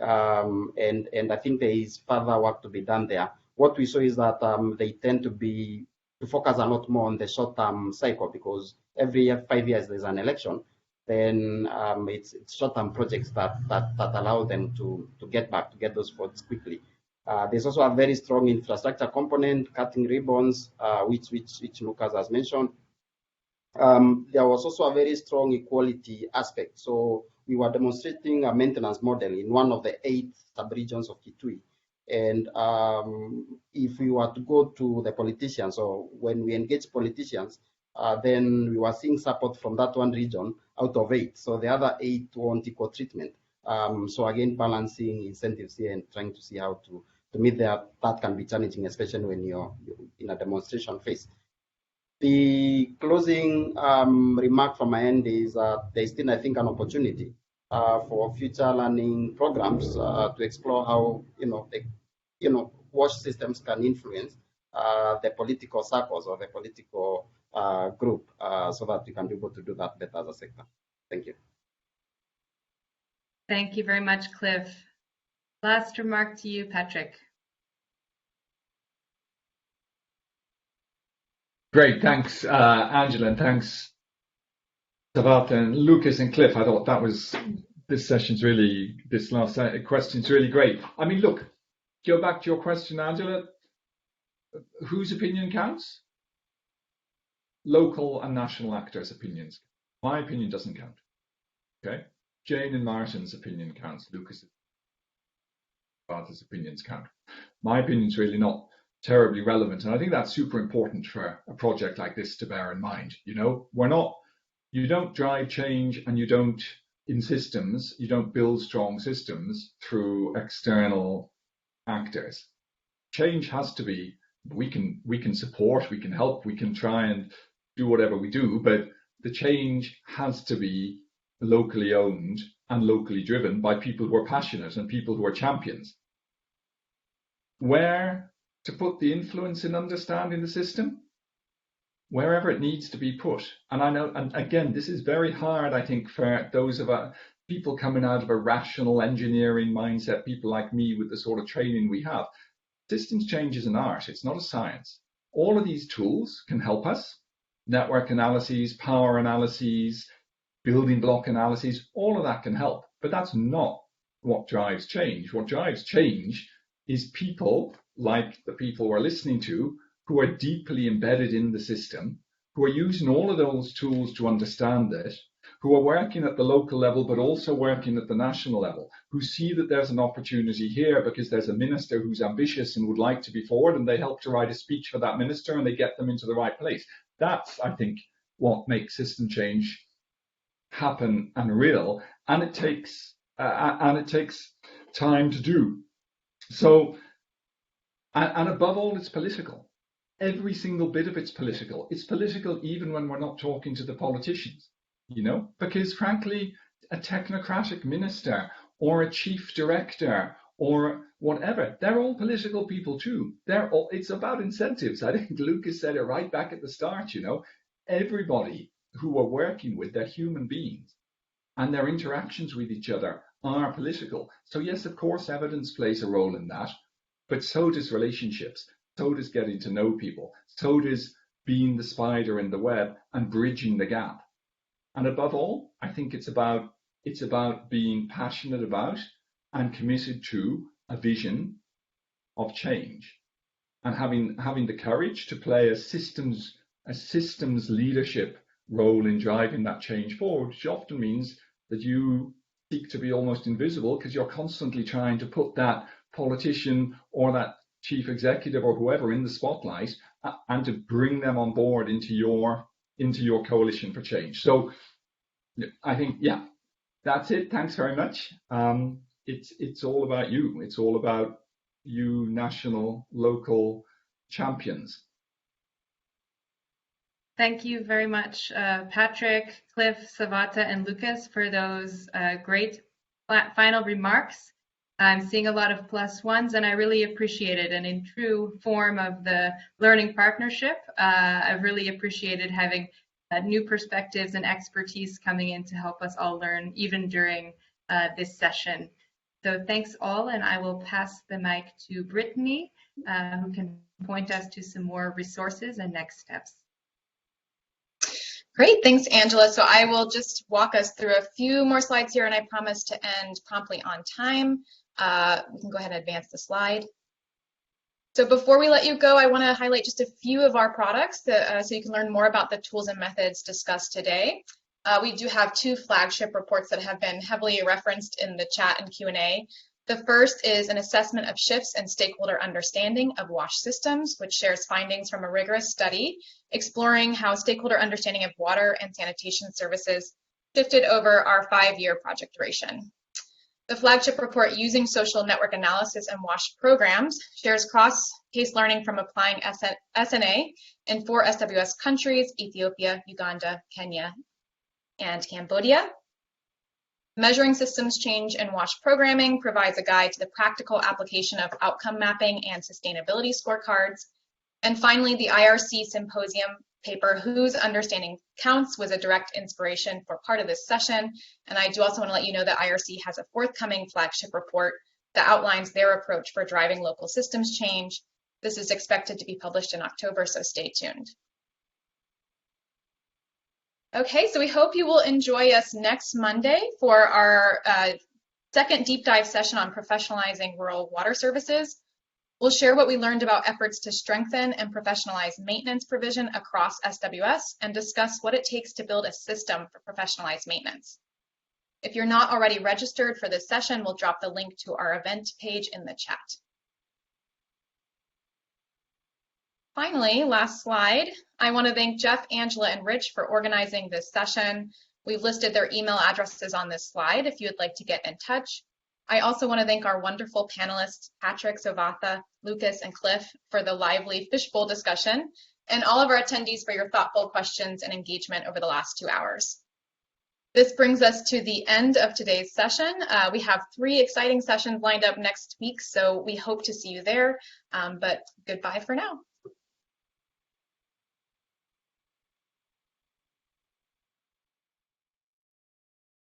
And I think there is further work to be done there. What we saw is that they tend to focus a lot more on the short-term cycle, because every 5 years there's an election. Then it's short-term projects that allow them to get those votes quickly. There's also a very strong infrastructure component, cutting ribbons, which Lucas has mentioned. There was also a very strong equality aspect. So we were demonstrating a maintenance model in one of the 8 sub-regions of Kitui. And if we were to go to the politicians, or when we engage politicians, then we were seeing support from that one region out of 8. So the other 8 want equal treatment. So again, balancing incentives here and trying to see how to meet that can be challenging, especially when you're in a demonstration phase. The closing remark from my end is there's still, I think, an opportunity for future learning programs to explore how WASH systems can influence the political circles or the political group, so that we can be able to do that better as a sector. Thank you. Thank you very much, Cliff. Last remark to you, Patrick. Great, thanks, Angela, and thanks, Sept and Lucas and Cliff. I thought that was this session's really, this last question's really great. I mean, look, go back to your question, Angela. Whose opinion counts? Local and national actors' opinions. My opinion doesn't count. Okay? Jane and Martin's opinion counts. Lucas's opinions count. My opinion's really not terribly relevant, and I think that's super important for a project like this to bear in mind. You know, you don't drive change, and you don't, in systems, you don't build strong systems through external actors. Change has to be, we can support, we can help, we can try and do whatever we do, but the change has to be locally owned and locally driven by people who are passionate and people who are champions. Where to put the influence in understanding the system? Wherever it needs to be put. And I know, and again, this is very hard, I think, for those of people coming out of a rational engineering mindset, people like me with the sort of training we have. Systems change is an art, it's not a science. All of these tools can help us. Network analyses, power analyses, building block analyses, all of that can help. But that's not what drives change. What drives change is people like the people we're listening to who are deeply embedded in the system, who are using all of those tools to understand it, who are working at the local level, but also working at the national level, who see that there's an opportunity here because there's a minister who's ambitious and would like to be forward, and they help to write a speech for that minister and they get them into the right place. That's, I think, what makes system change happen and real, and it takes time to do. So, and above all, it's political. Every single bit of it's political. It's political even when we're not talking to the politicians, you know, because frankly, a technocratic minister or a chief director or whatever, they're all political people too. It's about incentives. I think Lucas said it right back at the start, you know, everybody who we're working with, they're human beings and their interactions with each other are political. So yes, of course, evidence plays a role in that, but so does relationships. So does getting to know people. So does being the spider in the web and bridging the gap. And above all, I think it's about being passionate about and committed to a vision of change, and having the courage to play a systems leadership role in driving that change forward, which often means that you seek to be almost invisible because you're constantly trying to put that politician or that chief executive or whoever in the spotlight and to bring them on board into your coalition for change. So I think, yeah, that's it. Thanks very much. It's all about you. It's all about you, national, local champions. Thank you very much, Patrick, Cliff, Savata, and Lucas for those great final remarks. I'm seeing a lot of +1s, and I really appreciate it. And in true form of the learning partnership, I've really appreciated having new perspectives and expertise coming in to help us all learn, even during this session. So thanks all, and I will pass the mic to Brittany, who can point us to some more resources and next steps. Great, thanks, Angela. So I will just walk us through a few more slides here, and I promise to end promptly on time. We can go ahead and advance the slide. So before we let you go, I want to highlight just a few of our products so you can learn more about the tools and methods discussed today. We do have 2 flagship reports that have been heavily referenced in the chat and Q&A. The first is an assessment of shifts in stakeholder understanding of WASH systems, which shares findings from a rigorous study exploring how stakeholder understanding of water and sanitation services shifted over our 5-year project duration. The flagship report, Using Social Network Analysis and WASH Programs, shares cross-case learning from applying SNA in 4 SWS countries: Ethiopia, Uganda, Kenya, and Cambodia. Measuring Systems Change in WASH Programming provides a guide to the practical application of outcome mapping and sustainability scorecards. And finally, the IRC Symposium paper, Whose Understanding Counts, was a direct inspiration for part of this session. And I do also want to let you know that IRC has a forthcoming flagship report that outlines their approach for driving local systems change. This is expected to be published in October, so stay tuned. Okay, so we hope you will enjoy us next Monday for our second deep dive session on professionalizing rural water services. We'll share what we learned about efforts to strengthen and professionalize maintenance provision across SWS and discuss what it takes to build a system for professionalized maintenance. If you're not already registered for this session, we'll drop the link to our event page in the chat. Finally, last slide, I want to thank Jeff, Angela, and Rich for organizing this session. We've listed their email addresses on this slide if you would like to get in touch. I also want to thank our wonderful panelists, Patrick, Savatha, Lucas, and Cliff, for the lively Fishbowl discussion, and all of our attendees for your thoughtful questions and engagement over the last 2 hours. This brings us to the end of today's session. We have 3 exciting sessions lined up next week, so we hope to see you there, but goodbye for now.